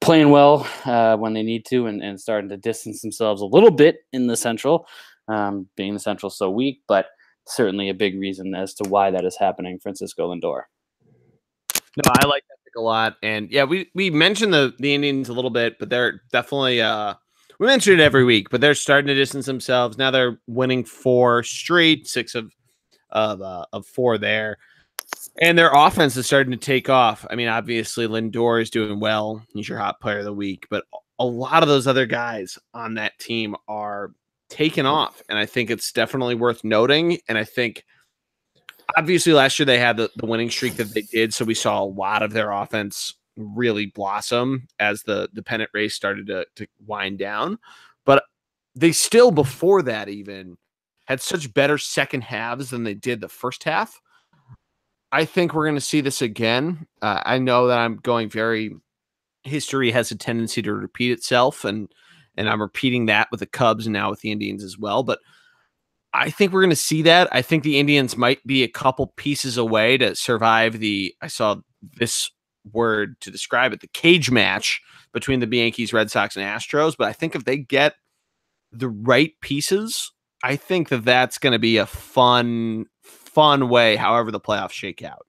playing well when they need to and starting to distance themselves a little bit in the Central, being the Central so weak, but certainly a big reason as to why that is happening. Francisco Lindor. No, I like that pick a lot. And yeah, we mentioned the Indians a little bit, but they're definitely we mention it every week, but they're starting to distance themselves. Now they're winning 4 straight, 6 of 4 there. And their offense is starting to take off. I mean, obviously Lindor is doing well. He's your hot player of the week, but a lot of those other guys on that team are taking off. And I think it's definitely worth noting. And I think obviously last year they had the winning streak that they did. So we saw a lot of their offense really blossom as the pennant race started to wind down. But they still, before that even, had such better second halves than they did the first half. I think we're going to see this again. I know that I'm going history has a tendency to repeat itself, and I'm repeating that with the Cubs and now with the Indians as well. But I think we're going to see that. I think the Indians might be a couple pieces away to survive I saw this word to describe it, the cage match between the Yankees, Red Sox, and Astros. But I think if they get the right pieces, I think that's going to be a fun way, however the playoffs shake out.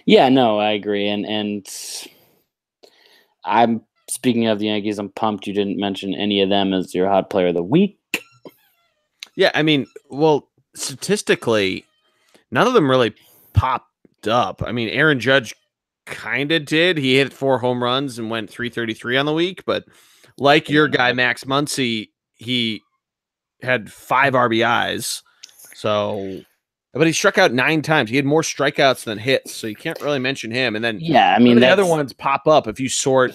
Yeah, no, I agree. And I'm speaking of the Yankees, I'm pumped you didn't mention any of them as your hot player of the week. Yeah, I mean, well, statistically, none of them really popped up. I mean, Aaron Judge kind of did. He hit 4 home runs and went 333 on the week, but like your guy Max Muncy, he had 5 RBIs. So But he struck out 9 times. He had more strikeouts than hits, so you can't really mention him. And then Yeah, I mean, the other ones pop up if you sort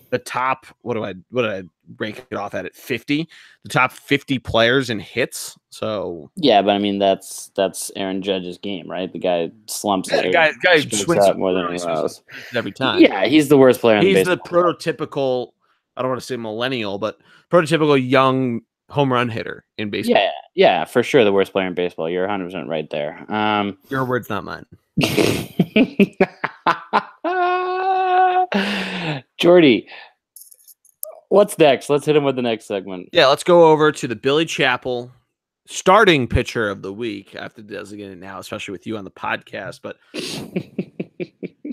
the top. What did I rank it off at 50? The top 50 players in hits. So yeah, but I mean that's Aaron Judge's game, right? The guy slumps. the guy strikes out more than anyone else every time. Yeah, he's the worst player. He's the prototypical. I don't want to say millennial, but prototypical young home run hitter in baseball. Yeah, for sure, the worst player in baseball. You're 100% right there. Your words, not mine. Jordy, what's next? Let's hit him with the next segment. Yeah, let's go over to the Billy Chappell starting pitcher of the week. I have to designate it now, especially with you on the podcast. But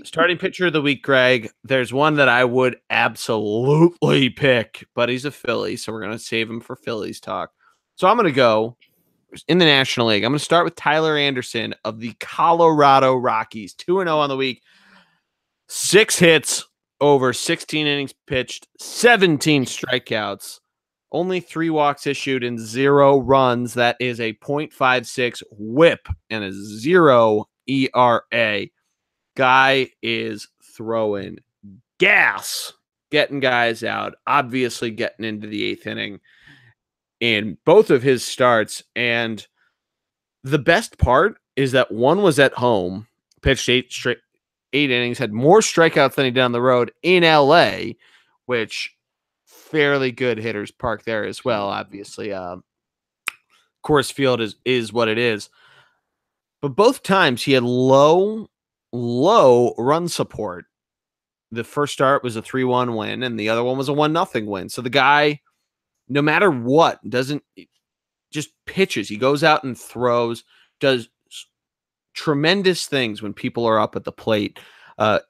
starting pitcher of the week, Greg, there's one that I would absolutely pick, but he's a Philly, so we're going to save him for Phillies talk. So I'm going to go in the National League. I'm going to start with Tyler Anderson of the Colorado Rockies, 2-0 on the week. 6 hits over 16 innings pitched, 17 strikeouts, only 3 walks issued and 0 runs. That is a .56 whip and a 0 ERA. Guy is throwing gas, getting guys out, obviously getting into the 8th inning in both of his starts. And the best part is that one was at home, pitched 8 innings, had more strikeouts than he did on the road in LA, which fairly good hitters park there as well. Obviously, Coors Field is what it is. But both times he had low run support. The first start was a 3-1 win, and the other one was a 1-0 win. So the guy, no matter what, just pitches. He goes out and throws, does tremendous things when people are up at the plate.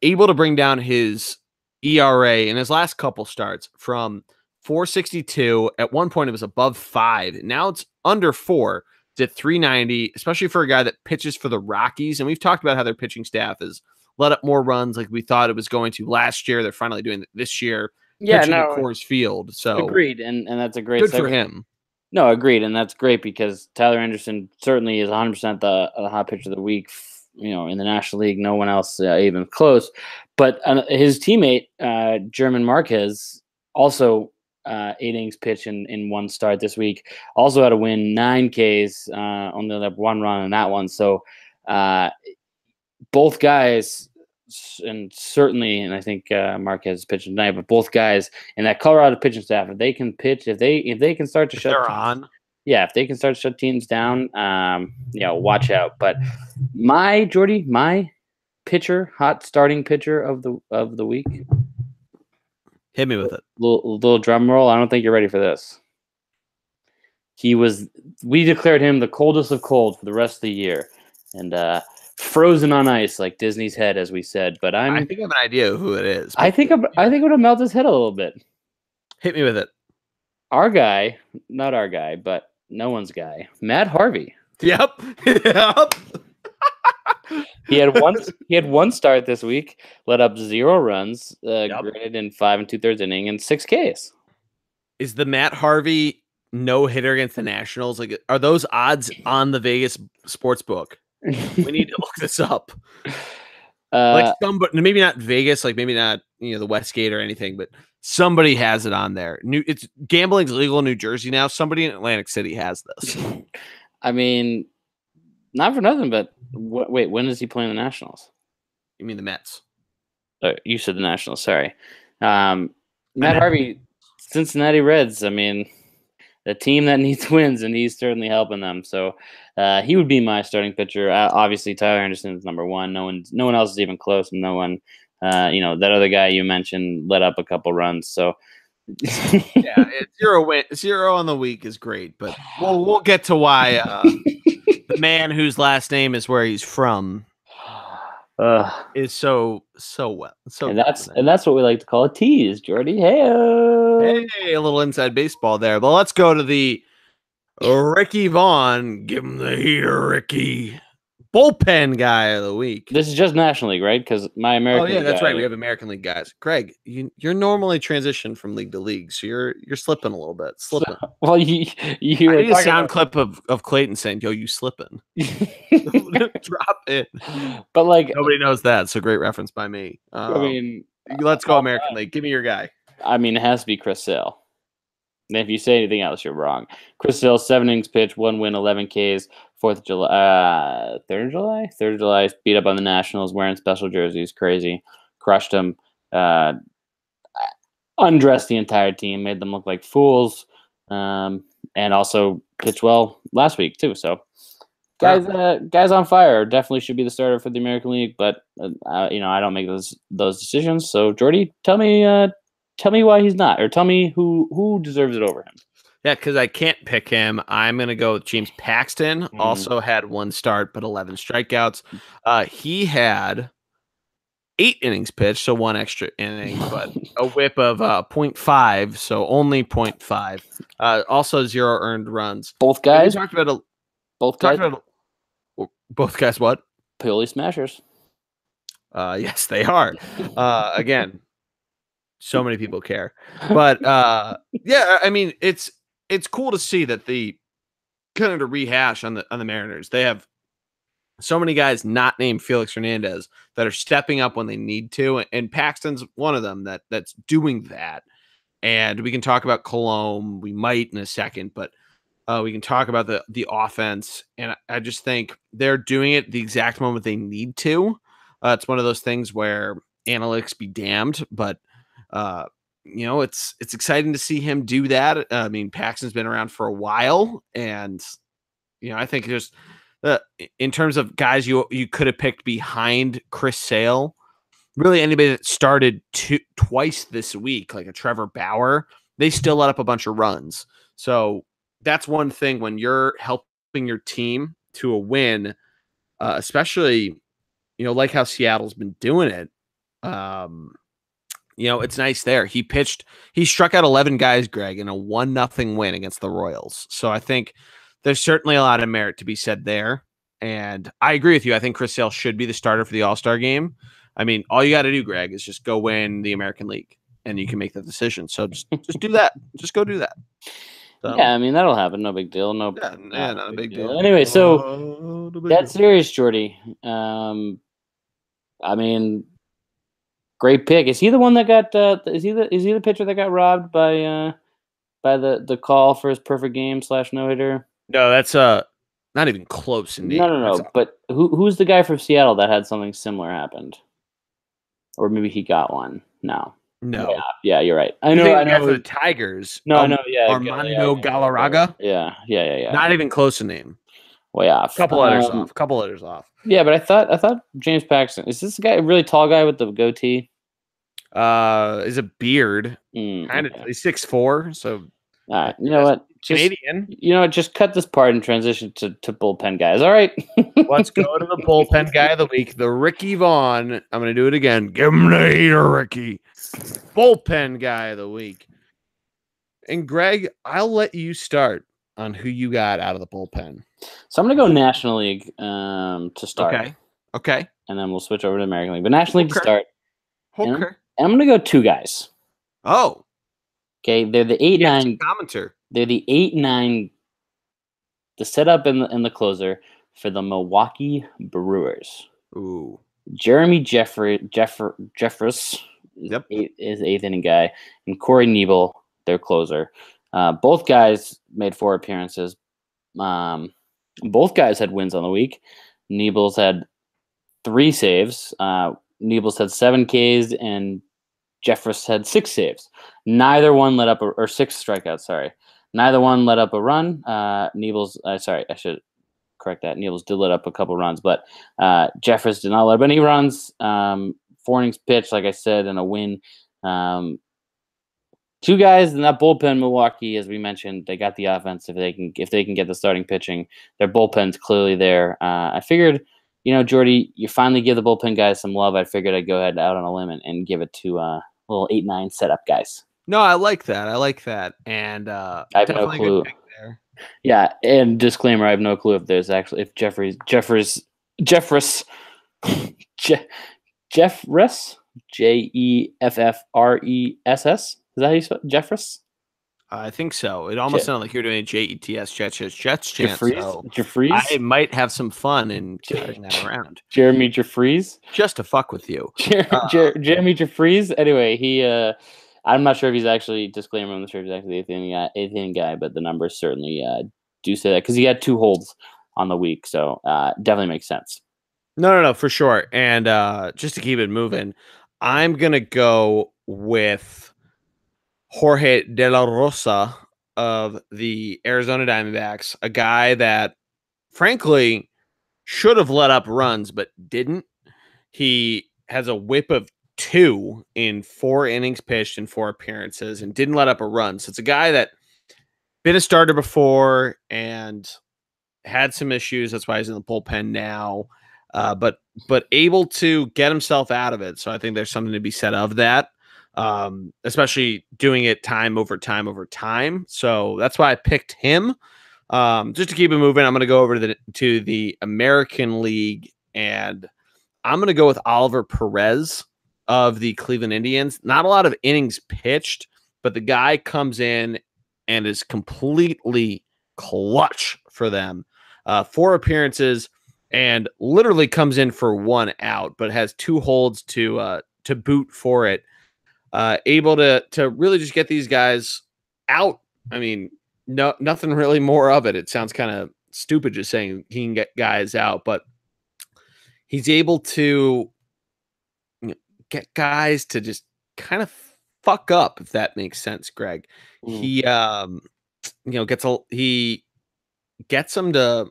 Able to bring down his ERA in his last couple starts from 4.62. At one point, it was above 5. Now it's under 4. It's at 3.90, especially for a guy that pitches for the Rockies. And we've talked about how their pitching staff has let up more runs like we thought it was going to last year. They're finally doing it this year. Pitching at Coors Field. So agreed, and that's a great good for him. No, agreed, and that's great because Tyler Anderson certainly is 100% the hot pitcher of the week. In the National League, no one else even close. But his teammate, German Marquez, also 8 innings pitched in one start this week. Also had a win, 9 Ks, only let up 1 run in that one. So both guys, and certainly, and I think Marquez pitched tonight, but both guys in that Colorado pitching staff, if they can pitch, if they can start to shut teams, if they can start to shut teams down, watch out. But my pitcher, hot starting pitcher of the week. Hit me with it. Little drum roll. I don't think you're ready for this. We declared him the coldest of cold for the rest of the year, and frozen on ice like Disney's head, as we said. But I think I have an idea of who it is. I think I'm gonna melt his head a little bit. Hit me with it. Our guy, not our guy, but no one's guy, Matt Harvey. Yep. He had one start this week, let up 0 runs, graded in 5 2/3 inning and 6 Ks. Is the Matt Harvey no hitter against the Nationals? Like, are those odds on the Vegas sports book? We need to look this up. Maybe not Vegas, like maybe not the Westgate or anything, but somebody has it on there. It's gambling's legal in New Jersey now. Somebody in Atlantic City has this. I mean, not for nothing, but wait, when is he playing the Nationals? You mean the Mets? You said the Nationals. Sorry, Matt Harvey, Cincinnati Reds. I mean, the team that needs wins, and he's certainly helping them. So he would be my starting pitcher. Obviously, Tyler Anderson is number 1. No one else is even close, and no one. That other guy you mentioned let up a couple runs. So yeah, 0 on the week is great, but we'll get to why the man whose last name is where he's from is so well. And that's what we like to call a tease, Jordy. Hey, a little inside baseball there. But let's go to the Ricky Vaughn. Give him the heater, Ricky. bullpen guy of the week. This is just National League, right? Because my American. Oh yeah, that's guy, right. We have American League guys. Greg, you're normally transitioned from league to league, so you're slipping a little bit. Slipping. Well, you I need a sound clip of Clayton saying, "Yo, you slipping." Drop it. But like nobody knows that, so great reference by me. I mean, let's go American League. Give me your guy. I mean, it has to be Chris Sale. And if you say anything else, you're wrong. Chris Sale, 7 innings pitched, 1 win, 11 Ks. 4th of July, 3rd of July, 3rd of July. Beat up on the Nationals, wearing special jerseys, crazy. Crushed them. Undressed the entire team, made them look like fools, and also pitched well last week too. So, guys on fire. Definitely should be the starter for the American League, but I don't make those decisions. So, Jordy, tell me why he's not, or tell me who deserves it over him. Yeah, because I can't pick him. I'm going to go with James Paxton. Also had 1 start, but 11 strikeouts. He had 8 innings pitched, so 1 extra inning, but a whip of 0.5, so only 0.5. Also 0 earned runs. Both guys? Both guys what? Pioli smashers. Yes, they are. Again, so many people care. But yeah, I mean, it's cool to see that the kind of to rehash on the Mariners. They have so many guys not named Felix Hernandez that are stepping up when they need to, and Paxton's one of them that's doing that. And we can talk about Colomb. We might in a second, but we can talk about the offense. And I just think they're doing it the exact moment they need to. It's one of those things where analytics be damned, but it's exciting to see him do that. I mean, Paxton's been around for a while, and I think just in terms of guys you could have picked behind Chris Sale, really anybody that started twice this week, like a Trevor Bauer, they still let up a bunch of runs. So that's one thing when you're helping your team to a win, especially like how Seattle's been doing it. It's nice there. He struck out 11 guys, Greg, in a 1-0 win against the Royals. So I think there's certainly a lot of merit to be said there. And I agree with you. I think Chris Sale should be the starter for the All-Star game. I mean, all you got to do, Greg, is just go win the American League, and you can make the decision. So just do that. Just go do that. So, yeah, I mean, that'll happen. No big deal. Not a big deal. Anyway, so that series, Jordy. I mean, great pick. Is he the one that got? Is he the pitcher that got robbed by the call for his perfect game / no hitter? No, that's not even close. No. But who's the guy from Seattle that had something similar happened? Or maybe he got one. No. Yeah, you're right. I know. For the Tigers. No, I know. Yeah, Armando Galarraga. Yeah. Not even close to name. Way off. Couple letters off. Yeah, but I thought James Paxton, is this guy a really tall guy with the goatee? Is a beard. Kind of. He's 6'4", so all right. You know what? Canadian. Just cut this part and transition to bullpen guys. All right. Let's go to the bullpen guy of the week, the Ricky Vaughn. I'm going to do it again. Give him the heater, Ricky. Bullpen guy of the week. And Greg, I'll let you start on who you got out of the bullpen. So I'm going to go National League to start. Okay. And then we'll switch over to American League. But National League to start. Okay. And I'm going to go 2 guys. Oh. Okay, they're the 8-9 commenter. They're the 8-9, the setup and the closer for the Milwaukee Brewers. Ooh. Jeremy Jeffress Yep. is 8th inning guy, and Corey Nebel, their closer. Both guys made 4 appearances. Both guys had wins on the week. Nebel's had 3 saves. Nebel's had 7 Ks, and Jeffress had 6 saves. Neither one let up or 6 strikeouts. Sorry, neither one let up a run. Nebel's. Sorry, I should correct that. Nebel's did let up a couple runs, but Jeffress did not let up any runs. 4 innings pitched, like I said, and a win. 2 guys in that bullpen, Milwaukee, as we mentioned, they got the offense. If they can get the starting pitching, their bullpen's clearly there. I figured, Jordy, you finally give the bullpen guys some love. I figured I'd go ahead out on a limb and give it to little 8-9 setup guys. No, I like that. And I have no clue. Yeah, and disclaimer: I have no clue if Jeffrey's Jeffress. Jeffress. Jeffress. Is that how you spell Jeffress? I think so. It almost sounded like you're doing a Jets chant. So Jeffries? I might have some fun in carrying that around. Jeremy Jeffries? Just to fuck with you. Jeremy Jeffries? Anyway, he I'm not sure if he's actually, disclaimer, I'm not sure if he's actually the Athenian guy, but the numbers certainly do say that because he had 2 holds on the week. So definitely makes sense. No, for sure. And just to keep it moving, I'm going to go with Jorge De La Rosa of the Arizona Diamondbacks, a guy that, frankly, should have let up runs but didn't. He has a whip of 2 in 4 innings pitched and 4 appearances and didn't let up a run. So it's a guy that been a starter before and had some issues. That's why he's in the bullpen now. But able to get himself out of it. So I think there's something to be said of that, especially doing it time over time. So that's why I picked him. Just to keep it moving, I'm going to go over to the American League, and I'm going to go with Oliver Perez of the Cleveland Indians. Not a lot of innings pitched, but the guy comes in and is completely clutch for them. 4 appearances and literally comes in for 1 out, but has 2 holds to boot for it. Able to really just get these guys out. I mean, nothing really more of it. It sounds kind of stupid just saying he can get guys out, but he's able to get guys to just kind of fuck up, if that makes sense, Greg. He gets them to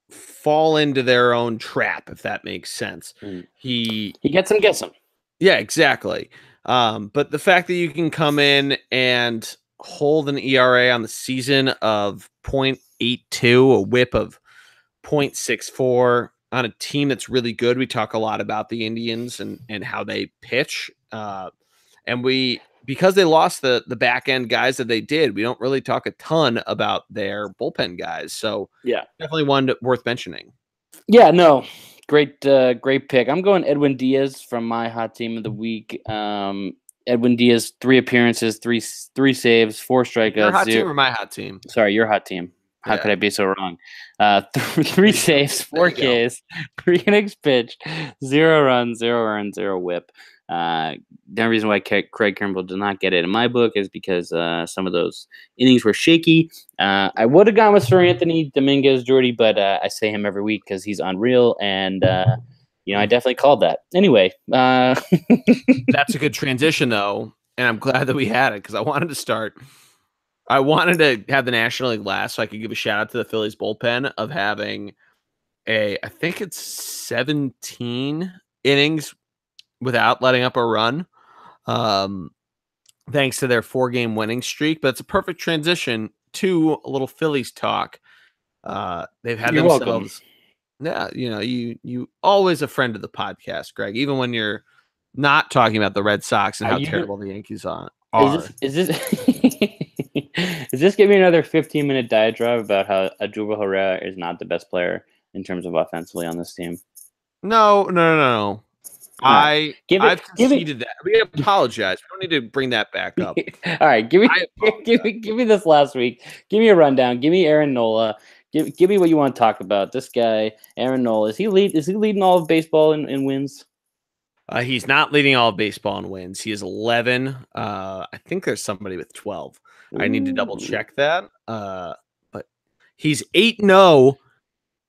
fall into their own trap, if that makes sense. He gets them. Yeah, exactly. But the fact that you can come in and hold an ERA on the season of 0.82, a whip of 0.64 on a team that's really good. We talk a lot about the Indians and how they pitch. And because they lost the back end guys that they did, we don't really talk a ton about their bullpen guys. So yeah, definitely one worth mentioning. Yeah, no, great pick. I'm going Edwin Diaz from my hot team of the week. Edwin Diaz, 3 appearances, three saves, 4 strikeouts. Your hot team or my hot team? Sorry, your hot team. How could I be so wrong? 3 saves, 4 Ks, 3 innings pitched, 0 runs, 0 earned, 0 whip. The only reason why Craig Kimbrell did not get it in my book is because some of those innings were shaky. I would have gone with Sir Anthony Dominguez Jordy, but I say him every week because he's unreal, and I definitely called that. Anyway, that's a good transition, though, and I'm glad that we had it because I wanted to have the National League last so I could give a shout out to the Phillies bullpen of having I think it's 17 innings without letting up a run, thanks to their 4-game winning streak. But it's a perfect transition to a little Phillies talk. They've had You're themselves. Welcome. Yeah, you always a friend of the podcast, Greg, even when you're not talking about the Red Sox and how terrible the Yankees are. Is this is this giving me another 15-minute diatribe about how Adjubal Herrera is not the best player in terms of offensively on this team? No. I've conceded that. We apologize. We don't need to bring that back up. All right, give me this last week. Give me a rundown. Give me Aaron Nola. Give me what you want to talk about. This guy, Aaron Nola, is he leading all of baseball in wins? He's not leading all of baseball in wins. He is 11. I think there's somebody with 12. Ooh. I need to double check that. But he's 8-0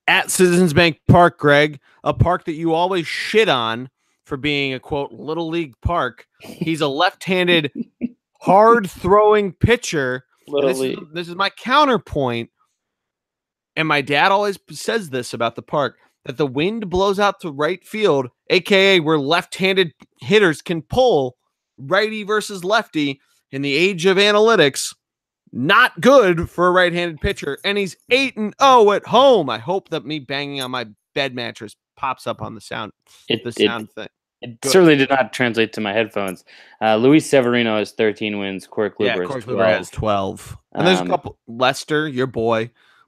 at Citizens Bank Park, Greg, a park that you always shit on for being a, quote, little league park. He's a left-handed, hard-throwing pitcher. This is my counterpoint. And my dad always says this about the park, that the wind blows out to right field, a.k.a. where left-handed hitters can pull righty versus lefty in the age of analytics. Not good for a right-handed pitcher. And he's 8-0 at home. I hope that me banging on my bed mattress pops up on the sound thing. It certainly did not translate to my headphones. Luis Severino has 13 wins. Corey Kluber has 12. Has 12. And there's a couple. Lester, your boy,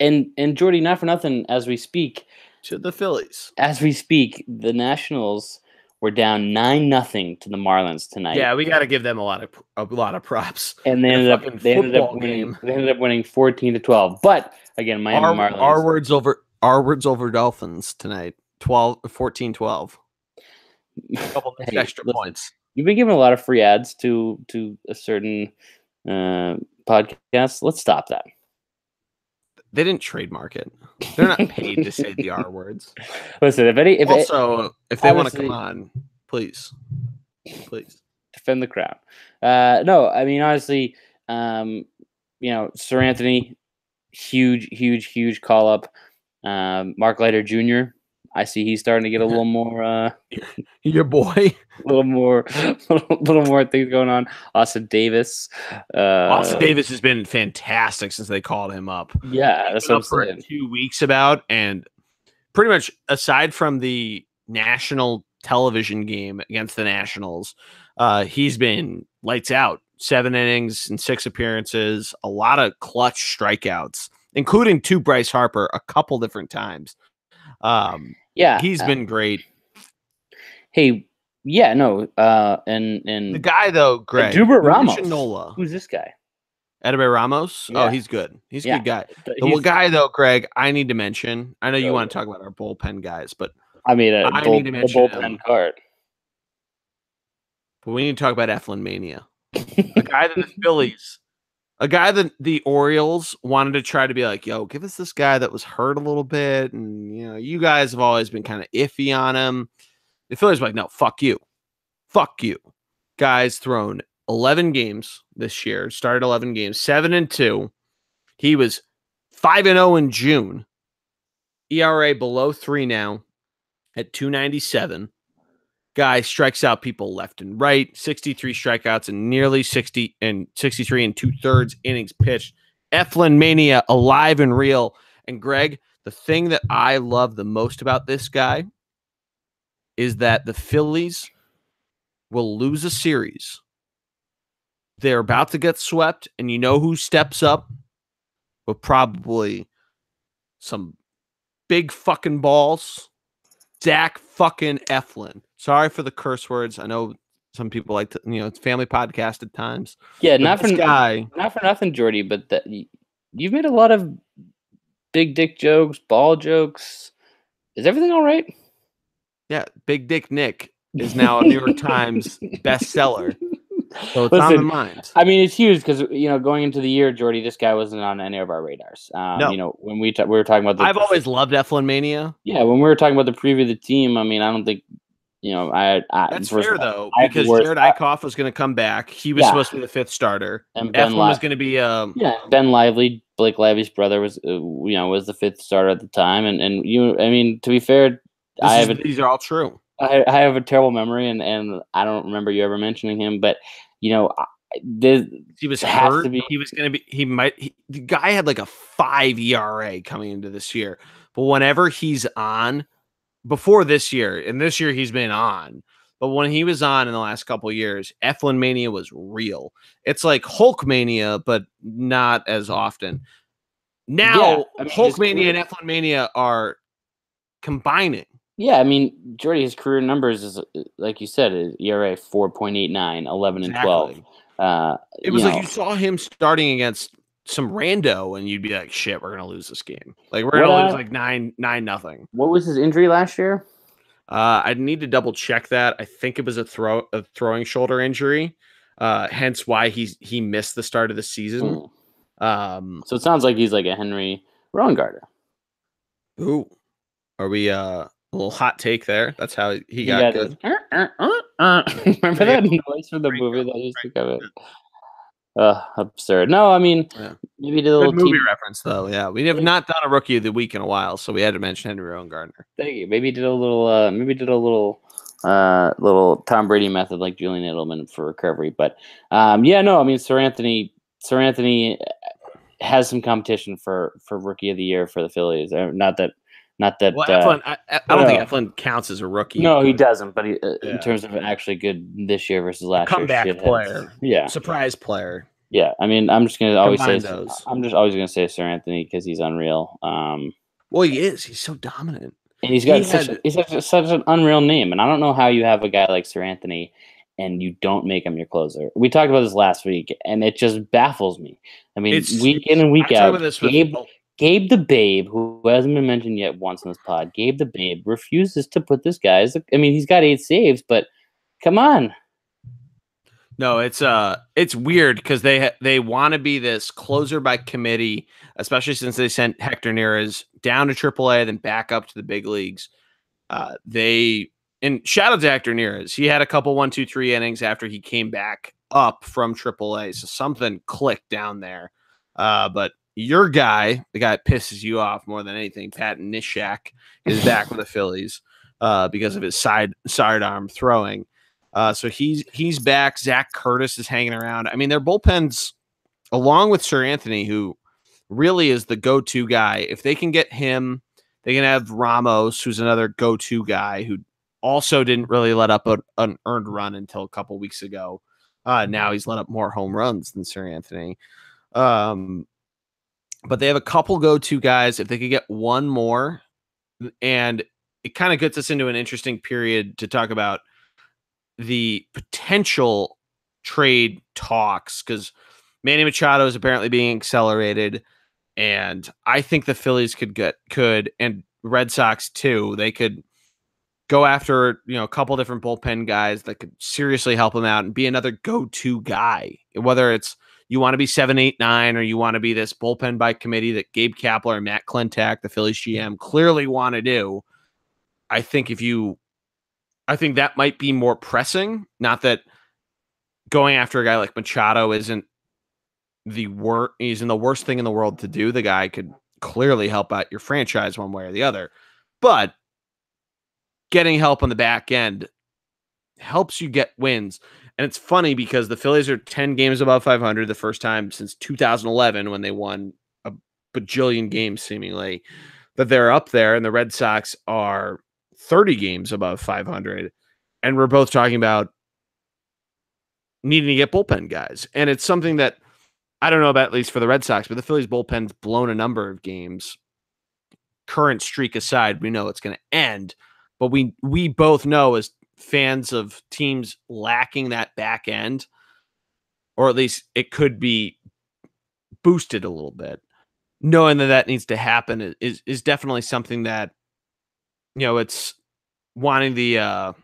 And Jordy, not for nothing, as we speak, To the Phillies. the Nationals were down 9-0 to the Marlins tonight. Yeah, we got to give them a lot of props. And they ended up winning. They ended up winning 14-12. But again, Miami Marlins. Our words over Dolphins tonight. 14-12. A couple extra points. You've been giving a lot of free ads to a certain podcast. Let's stop that. They didn't trademark it. They're not paid to say the R words. Listen, if they want to come on, please defend the crown. No, I mean honestly, Sir Anthony, huge call up. Mark Leiter Jr. I see he's starting to get a little more. Your boy. A little more things going on. Austin Davis. Austin Davis has been fantastic since they called him up. Yeah, that's what I'm for saying. 2 weeks about, and pretty much aside from the national television game against the Nationals, he's been lights out. 7 innings and 6 appearances, a lot of clutch strikeouts, including to Bryce Harper a couple different times. He's been great. Hey, yeah, no, and the guy though, Greg, Adubert Ramos. Who's this guy? Adubert Ramos. Yeah. Oh, he's good. He's a good guy. The guy though, Greg, I need to mention. I know you want to talk about our bullpen guys, but I mean, I need to mention the bullpen card. But we need to talk about Eflin Mania. A guy that the Phillies, a guy that the Orioles wanted to try to be like, yo, give us this guy that was hurt a little bit. And, you guys have always been kind of iffy on him. The Phillies were like, no, fuck you. Fuck you. Guy's thrown 11 games this year, started 11 games, 7-2. He was 5-0 in June. ERA below 3 now at 2.97. Guy strikes out people left and right, 63 strikeouts and nearly 63 2/3 innings pitched. Eflin Mania, alive and real. And Greg, the thing that I love the most about this guy is that the Phillies will lose a series. They're about to get swept, and you know who steps up with probably some big fucking balls? Zach fucking Eflin. Sorry for the curse words. I know some people like to, it's a family podcast at times. Yeah, not for nothing, Jordy, but you've made a lot of big dick jokes, ball jokes. Is everything all right? Yeah, Big Dick Nick is now a New York Times bestseller. So it's on the mind. I mean, it's huge because going into the year, Jordy, this guy wasn't on any of our radars. No. When we were talking about, I've always loved Eflin Mania. Yeah, when we were talking about the preview of the team, I mean, I don't think that's fair though, because Jared Eichhoff was going to come back. He was supposed to be the 5th starter, and Eflin was going to be Ben Lively, Blake Lively's brother, was was the 5th starter at the time, and I mean, to be fair, these are all true. I have a terrible memory, and I don't remember you ever mentioning him, but he was hurt. He was going to be. The guy had like a 5 ERA coming into this year, but whenever he's on, before this year, and this year he's been on, but when he was on in the last couple of years, Eflin Mania was real. It's like Hulk Mania, but not as often. Now, Hulk Mania and Eflin Mania are combining. Yeah, I mean, Jordy, his career numbers is, like you said, is ERA 4.89, 11-12. It was like you saw him starting against some rando, and you'd be like, "Shit, we're gonna lose this game. Like we're gonna lose like 9-0." What was his injury last year? I'd need to double check that. I think it was a throwing shoulder injury, hence why he missed the start of the season. So it sounds like he's like a Henry Rowengartner. Ooh, are we a little hot take there? That's how he got good. Remember that noise from the movie that used to come in? Absurd. No, I mean, maybe did a little movie reference though. Yeah, we have not done a Rookie of the Week in a while, so we had to mention Henry Rowengartner. Thank you. Maybe did a little. Little Tom Brady method like Julian Edelman for recovery. But I mean, Sir Anthony has some competition for Rookie of the Year for the Phillies. Not that. Well, Eflin, I don't think Eflin counts as a rookie. No, he doesn't. But in terms of actually good this year versus last year, comeback player, surprise player. Yeah, I mean, I'm just gonna always say Combine those. I'm just always gonna say Sir Anthony because he's unreal. Well, he is. He's so dominant. And he's He got such had such an unreal name, and I don't know how you have a guy like Sir Anthony and you don't make him your closer. We talked about this last week, and it just baffles me. I mean, it's. week in and I week talk about out, this with. Gabe the Babe, who hasn't been mentioned yet once in this pod, Gabe the Babe refuses to put this guy as. I mean, he's got 8 saves, but come on. No, it's weird because they want to be this closer by committee, especially since they sent Hector Neris down to AAA, then back up to the big leagues. They and shout out to Hector Neris. He had a couple 1-2-3 innings after he came back up from AAA, so something clicked down there. But your guy, the guy that pisses you off more than anything, Pat Nishak, is back with the Phillies because of his sidearm throwing. So he's back. Zach Curtis is hanging around. I mean, their bullpens, along with Sir Anthony, who really is the go-to guy. If they can get him, they can have Ramos, who's another go-to guy who also didn't really let up an earned run until a couple weeks ago. Now he's let up more home runs than Sir Anthony. But they have a couple go-to guys. If they could get one more, and it kind of gets us into an interesting period to talk about the potential trade talks, because Manny Machado is apparently being accelerated, and I think the Phillies could and Red Sox too. They could go after a couple different bullpen guys that could seriously help them out and be another go-to guy. Whether it's you want to be 7, 8, 9, or you want to be this bullpen by committee that Gabe Kapler and Matt Klentak, the Phillies GM, clearly want to do. I think that might be more pressing. Not that going after a guy like Machado isn't he's in the worst thing in the world to do. The guy could clearly help out your franchise one way or the other. But getting help on the back end helps you get wins. And it's funny because the Phillies are 10 games above 500, the first time since 2011 when they won a bajillion games seemingly, that they're up there, and the Red Sox are 30 games above 500. And we're both talking about needing to get bullpen guys. And it's something that I don't know about, at least for the Red Sox, but the Phillies bullpen's blown a number of games. Current streak aside, we know it's going to end. But we both know, as fans of teams lacking that back end, or at least it could be boosted a little bit, knowing that needs to happen is definitely something that, it's wanting the, I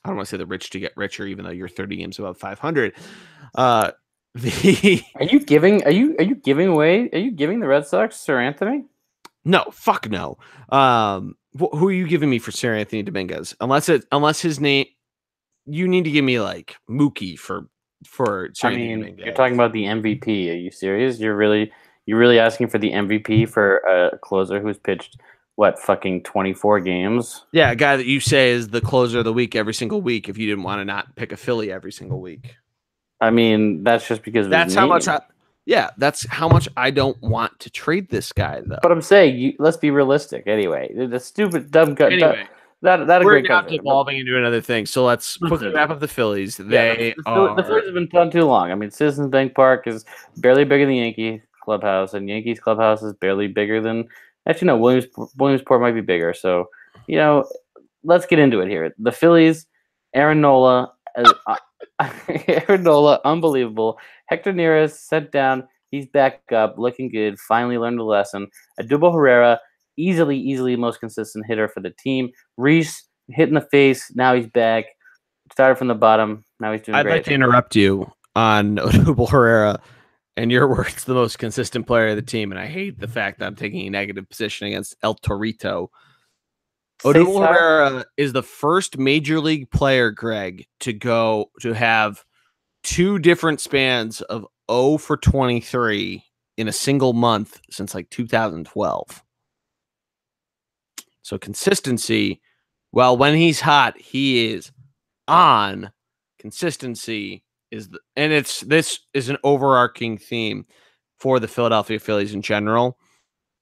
don't want to say the rich to get richer, even though you're 30 games above 500. Are you giving the Red Sox Sir Anthony? No, fuck no. Who are you giving me for Sir Anthony Dominguez? Unless his name, you need to give me like Mookie for Sir Anthony Dominguez. You're talking about the MVP. Are you serious? You're really asking for the MVP for a closer who's pitched fucking 24 games? Yeah, a guy that you say is the closer of the week every single week. If you didn't want to not pick a Philly every single week. I mean, that's just because of that's his how name. much. That's how much I don't want to trade this guy, though. But I'm saying, let's be realistic. Anyway, the stupid dumb cut. Anyway, that we're great now devolving into another thing. So let's quickly wrap up the Phillies. The Phillies have been done too long. I mean, Citizens Bank Park is barely bigger than Yankee Clubhouse, and Yankees Clubhouse is barely bigger than. Actually, no, Williamsport might be bigger. So, let's get into it here. The Phillies, Aaron Nola, unbelievable. Hector Neris sent down. He's back up, looking good. Finally learned a lesson. Adubo Herrera, easily most consistent hitter for the team. Reese hit in the face. Now he's back. Started from the bottom. Now he's doing great. I'd like to interrupt you on Adubo Herrera. And your words, the most consistent player of the team. And I hate the fact that I'm taking a negative position against El Torito. Adubo Herrera is the first major league player, Greg, to have 2 different spans of 0 for 23 in a single month since like 2012. So consistency, well, when he's hot, he is on. Consistency this is an overarching theme for the Philadelphia Phillies in general.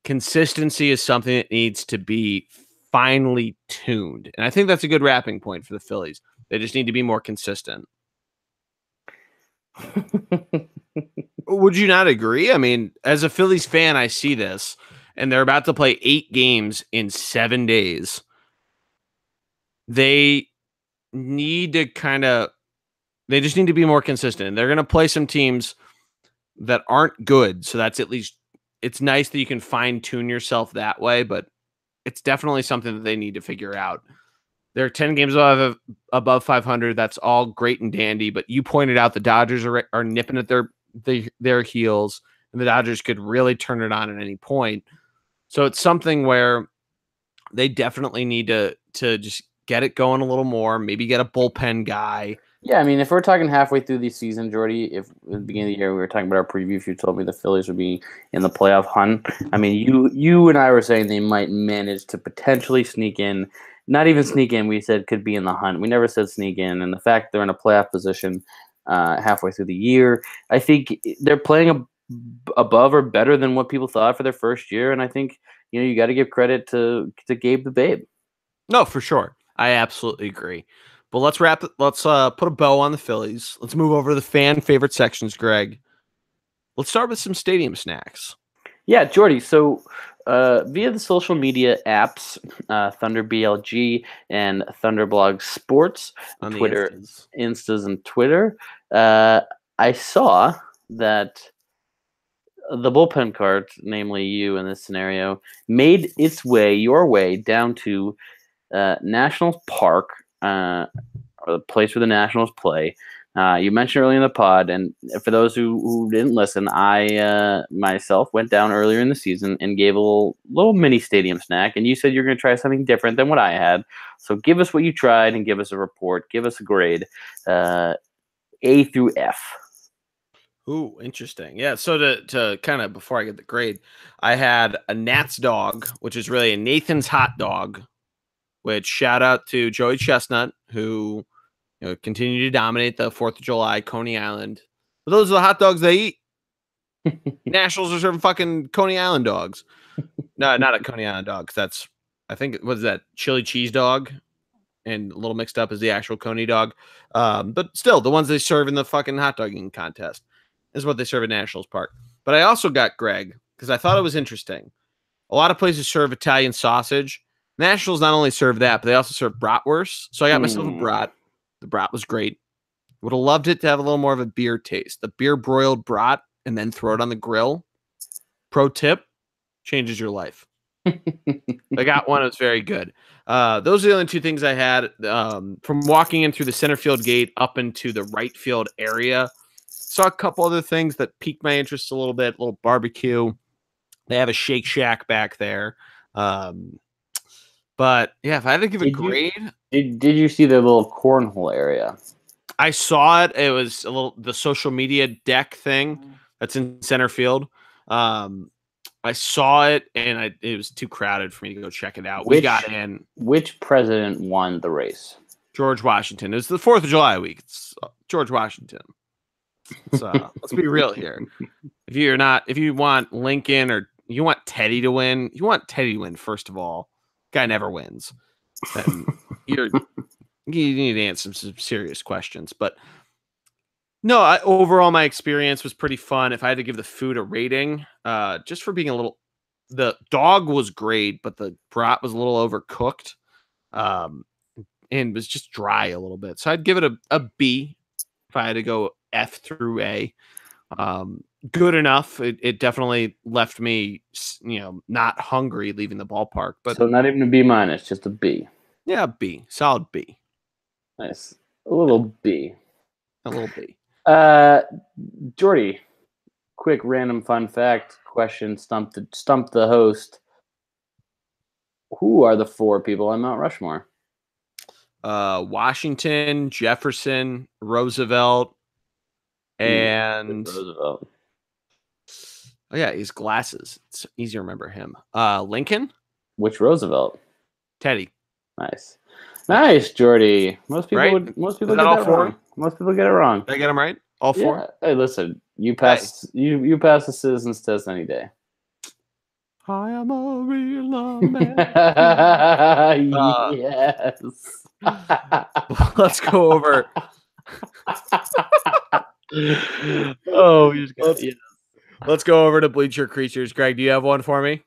Consistency is something that needs to be finely tuned. And I think that's a good wrapping point for the Phillies. They just need to be more consistent. would you not agree? I mean, as a Phillies fan, I see this, and they're about to play 8 games in 7 days. They need to they just need to be more consistent. And they're going to play some teams that aren't good. So that's at least, it's nice that you can fine tune yourself that way, but it's definitely something that they need to figure out. They're 10 games above 500. That's all great and dandy. But you pointed out the Dodgers are nipping at their heels, and the Dodgers could really turn it on at any point. So it's something where they definitely need to just get it going a little more. Maybe get a bullpen guy. Yeah, I mean, if we're talking halfway through the season, Jordy, if at the beginning of the year we were talking about our preview, if you told me the Phillies would be in the playoff hunt, I mean, you and I were saying they might manage to potentially sneak in. Not even sneak in, we said could be in the hunt. We never said sneak in. And the fact they're in a playoff position halfway through the year, I think they're playing above or better than what people thought for their first year. And I think, you got to give credit to Gabe the Babe. No, for sure. I absolutely agree. But let's wrap it. Let's put a bow on the Phillies. Let's move over to the fan favorite sections, Greg. Let's start with some stadium snacks. Yeah, Jordy. So via the social media apps, Thunder BLG and Thunderblog Sports, On the Twitter, Instas and Twitter, I saw that the bullpen cart, namely you in this scenario, made your way down to Nationals Park, or the place where the Nationals play. You mentioned earlier in the pod, and for those who didn't listen, I myself went down earlier in the season and gave a little mini stadium snack, and you said you're going to try something different than what I had. So give us what you tried and give us a report. Give us a grade, A through F. Ooh, interesting. Yeah, so to kind of, before I get the grade, I had a Nat's dog, which is really a Nathan's hot dog, which shout out to Joey Chestnut, who continue to dominate the 4th of July, Coney Island. But those are the hot dogs they eat. Nationals are serving fucking Coney Island dogs. No, not a Coney Island dog. That's, I think, what is that? Chili cheese dog? And a little mixed up is the actual Coney dog. But still, the ones they serve in the fucking hot dogging contest is what they serve at Nationals Park. But I also got Greg, because I thought it was interesting. A lot of places serve Italian sausage. Nationals not only serve that, but they also serve bratwurst. So I got myself a brat. The brat was great. Would have loved it to have a little more of a beer taste. The beer broiled brat and then throw it on the grill. Pro tip, changes your life. I got one. It was very good. Those are the only 2 things I had. From walking in through the center field gate up into the right field area, saw a couple other things that piqued my interest a little bit. A little barbecue. They have a Shake Shack back there. But yeah, if I had to give a grade, did you see the little cornhole area? I saw it. It was the social media deck thing that's in center field. I saw it, and it was too crowded for me to go check it out. We got in. Which president won the race? George Washington. It was the 4th of July week. It's George Washington. So let's be real here. If you want Lincoln or you want Teddy to win, first of all. Guy never wins. And you need to answer some serious questions. But no, overall my experience was pretty fun. If I had to give the food a rating, just for being the dog was great, but the brat was a little overcooked, and was just dry a little bit. So I'd give it a B if I had to go F through A. Good enough. It definitely left me, not hungry leaving the ballpark. But so not even a B minus, just a B. Yeah, B, solid B. Nice, a little B. Jordy, quick random fun fact question. Stump the host. Who are the 4 people on Mount Rushmore? Washington, Jefferson, Roosevelt, and Roosevelt. Oh yeah, his glasses. It's easy to remember him. Lincoln? Which Roosevelt? Teddy. Nice, Jordy. Most people right? get that wrong. Most people get it wrong. Did I get them right? All 4? Yeah. Hey, listen, you pass you pass the citizens test any day. I am a real man. Yes. Let's go over. Oh, Let's go over to Bleacher Creatures. Greg, do you have one for me?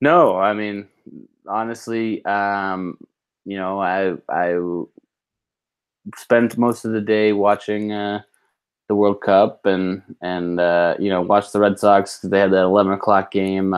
No, I mean, honestly, I spent most of the day watching the World Cup and watched the Red Sox because they had that 11 o'clock game.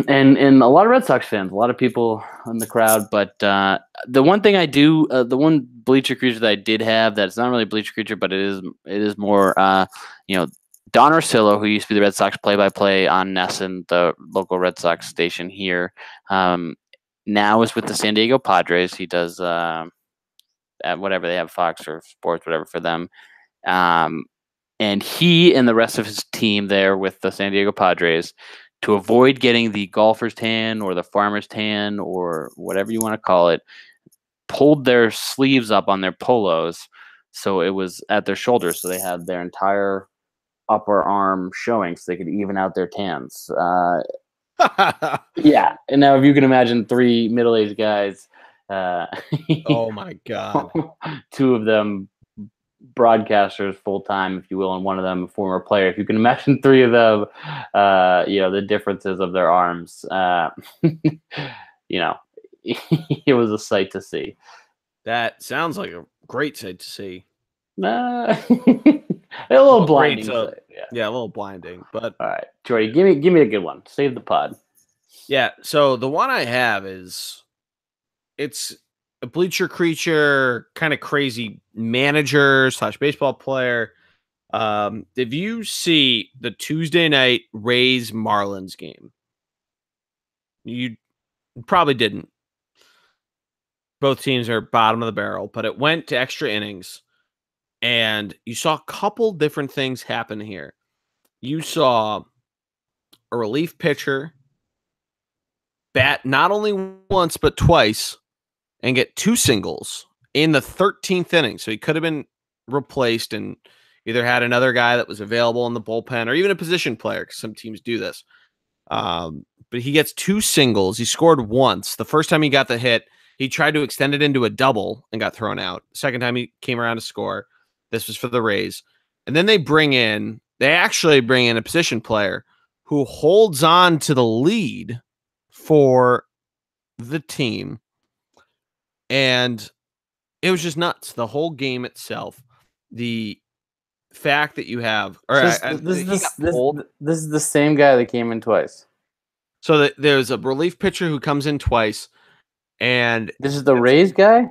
And a lot of Red Sox fans, a lot of people in the crowd. But the one thing I do, the one Bleacher Creature that I did have, that's not really Bleacher Creature, but it is more, Don Orsillo, who used to be the Red Sox play-by-play on NESN, the local Red Sox station here, now is with the San Diego Padres. He does at whatever they have, Fox or Sports, whatever for them. And he and the rest of his team there with the San Diego Padres, to avoid getting the golfer's tan or the farmer's tan or whatever you want to call it, pulled their sleeves up on their polos so it was at their shoulders, so they had their entire upper arm showing so they could even out their tans. Yeah. And now if you can imagine 3 middle-aged guys, oh my God. 2 of them broadcasters full-time, if you will, and one of them a former player. If you can imagine 3 of them, the differences of their arms, it was a sight to see. That sounds like a great sight to see. A little blinding. Yeah, a little blinding. But all right, Jordy, give me a good one. Save the pod. Yeah, so the one I have it's a Bleacher Creature, kind of crazy manager / baseball player. If you see the Tuesday night Rays Marlins game, you probably didn't. Both teams are bottom of the barrel, but it went to extra innings, and you saw a couple different things happen here. You saw a relief pitcher bat not only once but twice and get 2 singles in the 13th inning. So he could have been replaced and either had another guy that was available in the bullpen or even a position player, because some teams do this. But he gets 2 singles. He scored once. The first time he got the hit, he tried to extend it into a double and got thrown out. Second time he came around to score. This was for the Rays. And then they actually bring in a position player who holds on to the lead for the team. And it was just nuts. The whole game itself, the fact that you have, this is the same guy that came in twice. So there's a relief pitcher who comes in twice, and this is the Rays guy.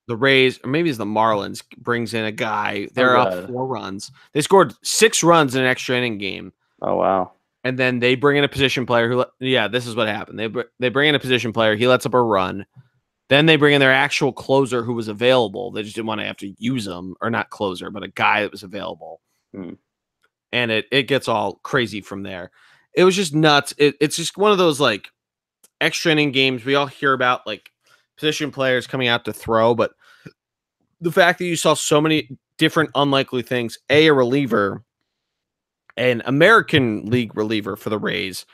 The Rays, or maybe it's the Marlins, brings in a guy. They're up 4 runs. They scored 6 runs in an extra inning game. Oh wow! And then they bring in a position player who, this is what happened. They bring in a position player. He lets up a run. Then they bring in their actual closer who was available. They just didn't want to have to use him, or not closer, but a guy that was available. And it gets all crazy from there. It was just nuts. It's just one of those like extra inning games we all hear about, like position players coming out to throw, but the fact that you saw so many different unlikely things, a reliever, an American League reliever for the Rays,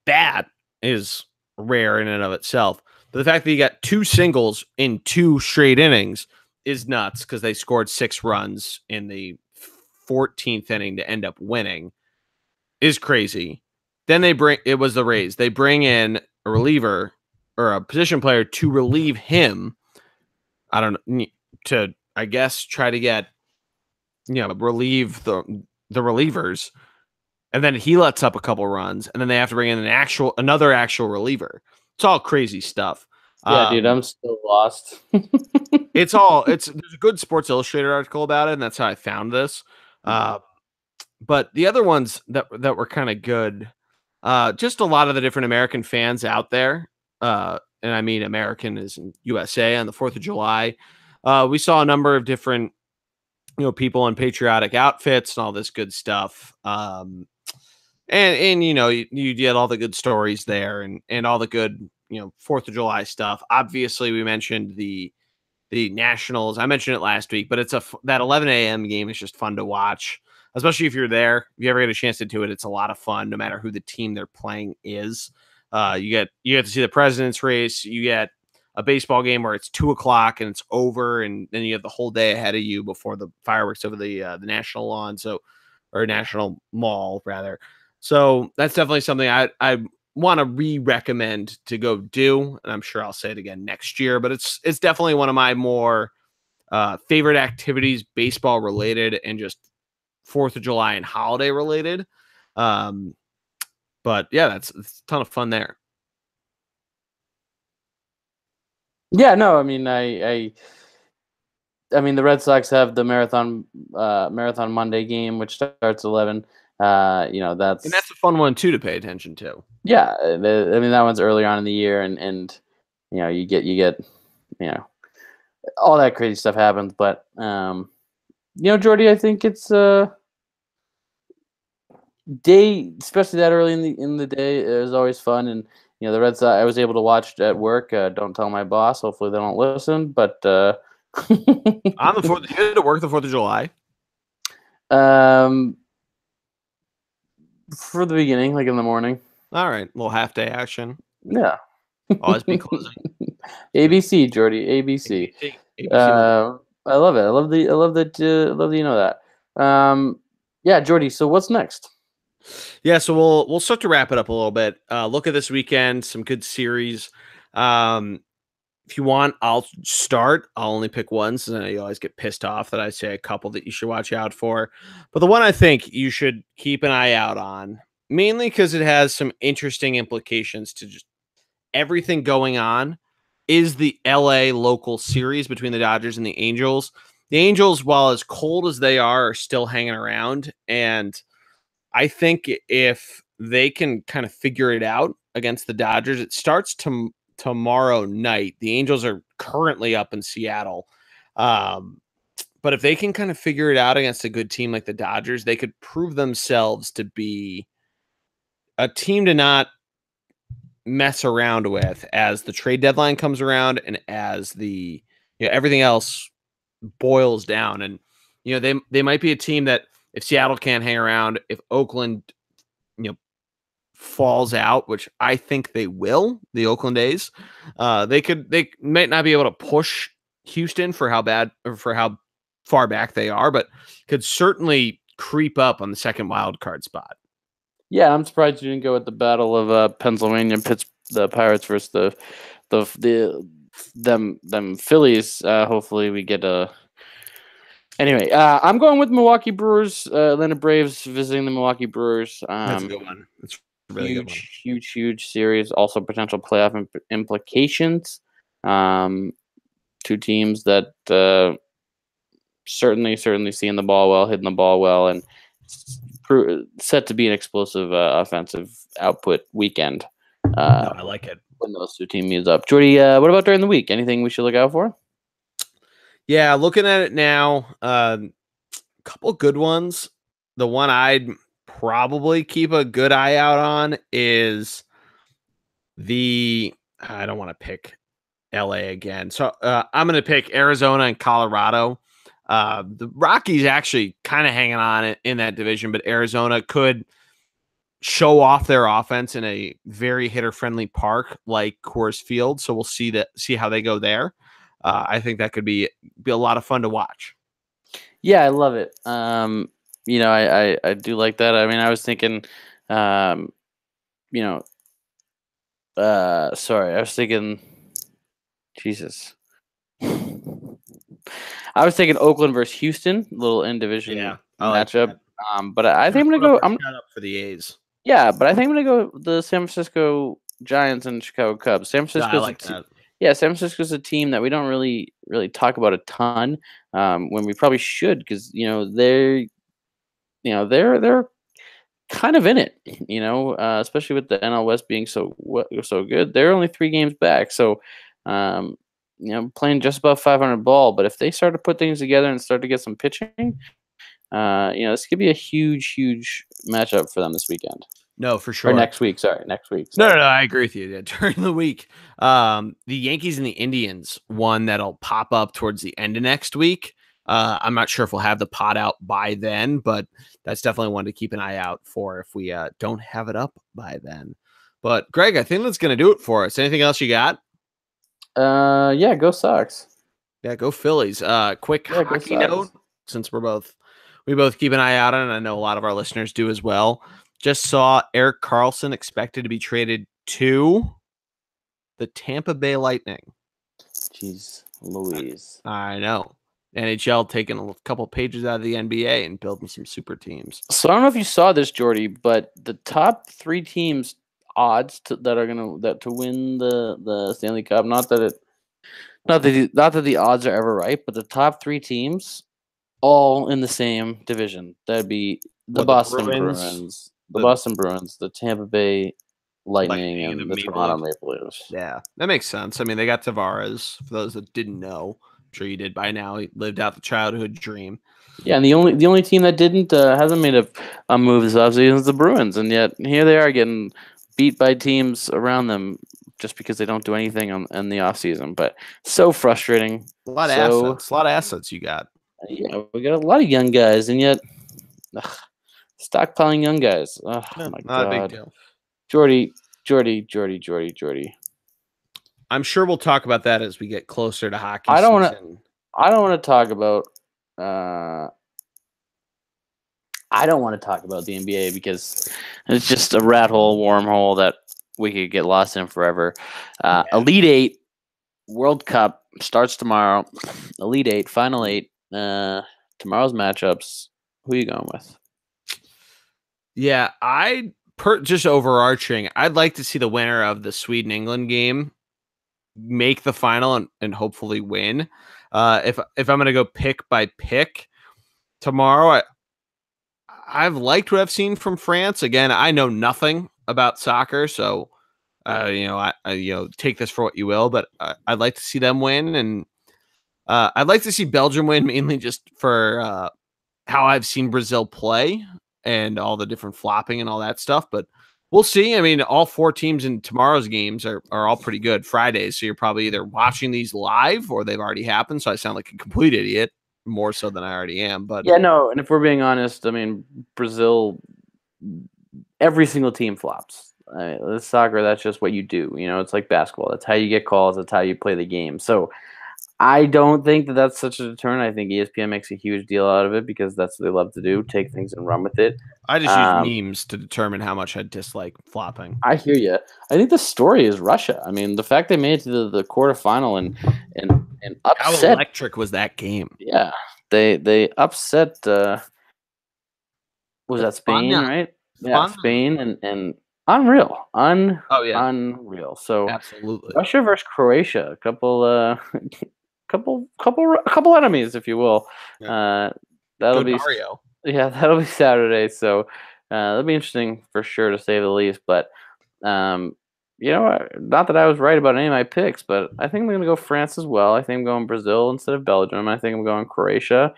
that is rare in and of itself. But the fact that you got 2 singles in 2 straight innings is nuts, because they scored 6 runs in the 14th inning to end up winning is crazy. Then it was the Rays. They bring in a reliever or a position player to relieve him. I don't know, to, I guess, try to get, relieve the relievers. And then he lets up a couple runs, and then they have to bring in another actual reliever. It's all crazy stuff. Yeah, dude, I'm still lost. There's a good Sports Illustrated article about it, and that's how I found this. But the other ones that were kind of good, just a lot of the different American fans out there, and I mean American is in USA on the 4th of July. We saw a number of different, people in patriotic outfits and all this good stuff. And you get all the good stories there and all the good, 4th of July stuff. Obviously, we mentioned the Nationals. I mentioned it last week, but that 11 a.m. game is just fun to watch, especially if you're there. If you ever get a chance to do it, it's a lot of fun, no matter who the team they're playing is. You get to see the president's race. You get a baseball game where it's 2:00 and it's over, and then you have the whole day ahead of you before the fireworks over the national lawn, or national mall rather. So that's definitely something I want to re-recommend to go do, and I'm sure I'll say it again next year. But it's definitely one of my more favorite activities, baseball related, and just 4th of July and holiday related. But yeah, it's a ton of fun there. Yeah, no, I mean, I mean, the Red Sox have the Marathon Monday game, which starts 11. And that's a fun one too to pay attention to. Yeah, I mean, that one's early on in the year, and you get all that crazy stuff happens. But Jordy, I think it's day, especially that early in the day, is always fun. And the Red Sox, I was able to watch at work. Don't tell my boss. Hopefully they don't listen. But on the 4th, you had to work the 4th of July. For the beginning, like in the morning. All right, little half day action. Yeah. Always be closing. ABC, Jordy. ABC. I love it. I love that you know that. Yeah, Jordy. So what's next? Yeah, so we'll start to wrap it up a little bit. Look at this weekend, some good series. If you want, I'll start. I'll only pick one, so then you always get pissed off that I say a couple that you should watch out for. But the one I think you should keep an eye out on, mainly because it has some interesting implications to just everything going on, is the LA local series between the Dodgers and the Angels. The Angels, while as cold as they are still hanging around. And I think if they can kind of figure it out against the Dodgers, it starts tomorrow night. The Angels are currently up in Seattle. But if they can kind of figure it out against a good team like the Dodgers, they could prove themselves to be a team to not mess around with as the trade deadline comes around and as the everything else boils down. And they might be a team that if Seattle can't hang around, if Oakland falls out, which I think they will, the Oakland A's, they might not be able to push Houston for how far back they are, but could certainly creep up on the second wild card spot. Yeah, I'm surprised you didn't go with the battle of Pennsylvania, the Pirates versus them Phillies. Hopefully we get a. Anyway, I'm going with Milwaukee Brewers. Atlanta Braves visiting the Milwaukee Brewers. That's a good one. That's a really good one. Huge series. Also potential playoff implications. Two teams that certainly seeing the ball well, hitting the ball well, and set to be an explosive offensive output weekend. No, I like it. When those two teams meet up. Jordy, what about during the week? Anything we should look out for? Yeah, looking at it now, a couple good ones. The one I'd probably keep a good eye out on is I don't want to pick LA again. So I'm going to pick Arizona and Colorado. The Rockies actually kind of hanging on in that division, but Arizona could show off their offense in a very hitter-friendly park like Coors Field. So we'll see how they go there. I think that could be a lot of fun to watch. Yeah, I love it. I do like that. I mean, I was thinking, sorry, I was thinking, Jesus. I was thinking Oakland versus Houston, little in division matchup. Like but I think I'm gonna go. I'm up for the A's. Yeah, but I think I'm gonna go the San Francisco Giants and Chicago Cubs. San Francisco. I like that. Yeah, San Francisco's a team that we don't really talk about a ton when we probably should, because they're kind of in it, especially with the NL West being so good. They're only 3 games back, so playing just above 500 ball. But if they start to put things together and start to get some pitching, this could be a huge matchup for them this weekend. No, for sure. Or next week. Sorry, next week. No, I agree with you. Yeah, during the week, the Yankees and the Indians, one that'll pop up towards the end of next week. I'm not sure if we'll have the pod out by then, but that's definitely one to keep an eye out for if we don't have it up by then. But Greg, I think that's going to do it for us. Anything else you got? Yeah, go Sox. Yeah, go Phillies. Quick Yeah, go hockey Sox. note, since we both keep an eye out on it, and I know a lot of our listeners do as well. Just saw Eric Carlson expected to be traded to the Tampa Bay Lightning. Jeez Louise. I know. NHL taking a couple pages out of the NBA and building some super teams. So I don't know if you saw this, Jordy, but the top 3 teams odds to win the Stanley Cup. Not that the odds are ever right, but the top 3 teams all in the same division. That'd be the Boston Bruins, the Tampa Bay Lightning, and the Toronto Maple Leafs. Yeah, that makes sense. I mean, they got Tavares. For those that didn't know, I'm sure you did by now. He lived out the childhood dream. Yeah, and the only team that didn't hasn't made a move this offseason is the Bruins, and yet here they are getting beat by teams around them just because they don't do anything in the offseason. But so frustrating. A lot of assets you got. Yeah, we got a lot of young guys, and yet stockpiling young guys. Oh yeah, my not God. a big deal. Jordy. I'm sure we'll talk about that as we get closer to hockey I don't season. I don't want to talk about the NBA because it's just a rat hole, wormhole that we could get lost in forever. Elite 8 World Cup starts tomorrow. Elite 8, Final 8. Tomorrow's matchups. Who are you going with? Yeah, just overarching, I'd like to see the winner of the Sweden-England game make the final and hopefully win. If I'm going to go pick by pick tomorrow, I've liked what I've seen from France. Again, I know nothing about soccer, so I take this for what you will. But I'd like to see them win, and I'd like to see Belgium win mainly just for how I've seen Brazil play and all the different flopping and all that stuff. But we'll see. I mean, all 4 teams in tomorrow's games are all pretty good Fridays. So you're probably either watching these live or they've already happened. So I sound like a complete idiot, more so than I already am. But yeah, no. And if we're being honest, I mean, Brazil, every single team flops. With soccer, that's just what you do. It's like basketball. That's how you get calls. That's how you play the game. So I don't think that that's such a deterrent. I think ESPN makes a huge deal out of it because that's what they love to do, take things and run with it. I just use memes to determine how much I dislike flopping. I hear you. I think the story is Russia. I mean, the fact they made it to the quarterfinal and upset. How electric was that game? Yeah, they upset. Was that Spain, right? Yeah, Spain and unreal, unreal. So absolutely, Russia versus Croatia, a couple enemies, if you will. Yeah. That'll be Saturday. So that'll be interesting for sure, to say the least. But not that I was right about any of my picks, but I think I'm going to go France as well. I think I'm going Brazil instead of Belgium. I think I'm going Croatia.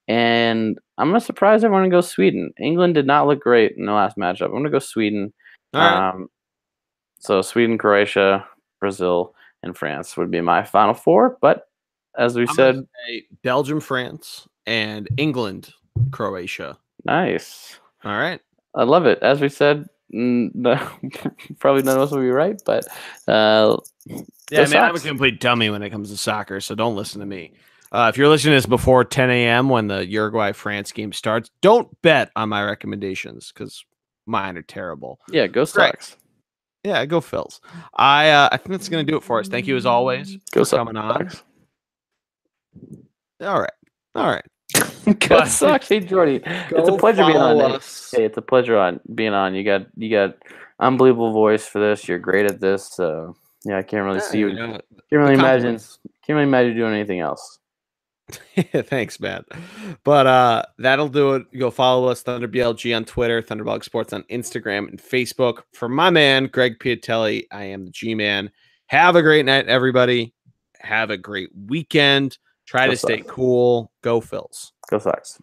And I'm going to surprise everyone and go Sweden. England did not look great in the last matchup. I'm going to go Sweden. All right. So Sweden, Croatia, Brazil, and France would be my final 4. But as we said, Belgium, France, and England, Croatia. Nice. All right. I love it. As we said, probably none of us will be right, but yeah, man, I'm a complete dummy when it comes to soccer, so don't listen to me. If you're listening to this before 10 a.m. when the Uruguay-France game starts, don't bet on my recommendations because mine are terrible. Yeah, go Sox. Yeah, go Phils. I think that's going to do it for us. Thank you as always for coming on. All right. Go Sox. Hey, Jordy. It's a pleasure being on. Hey, it's a pleasure being on. You got unbelievable voice for this. You're great at this. So yeah, I can't really see you. Can't really imagine doing anything else. Thanks, man. But that'll do it. Go follow us, ThunderBLG on Twitter, Thunderbug Sports on Instagram and Facebook. For my man, Greg Piatelli, I am the G-Man. Have a great night, everybody. Have a great weekend. Try to stay cool. Go Phils. Go Sox.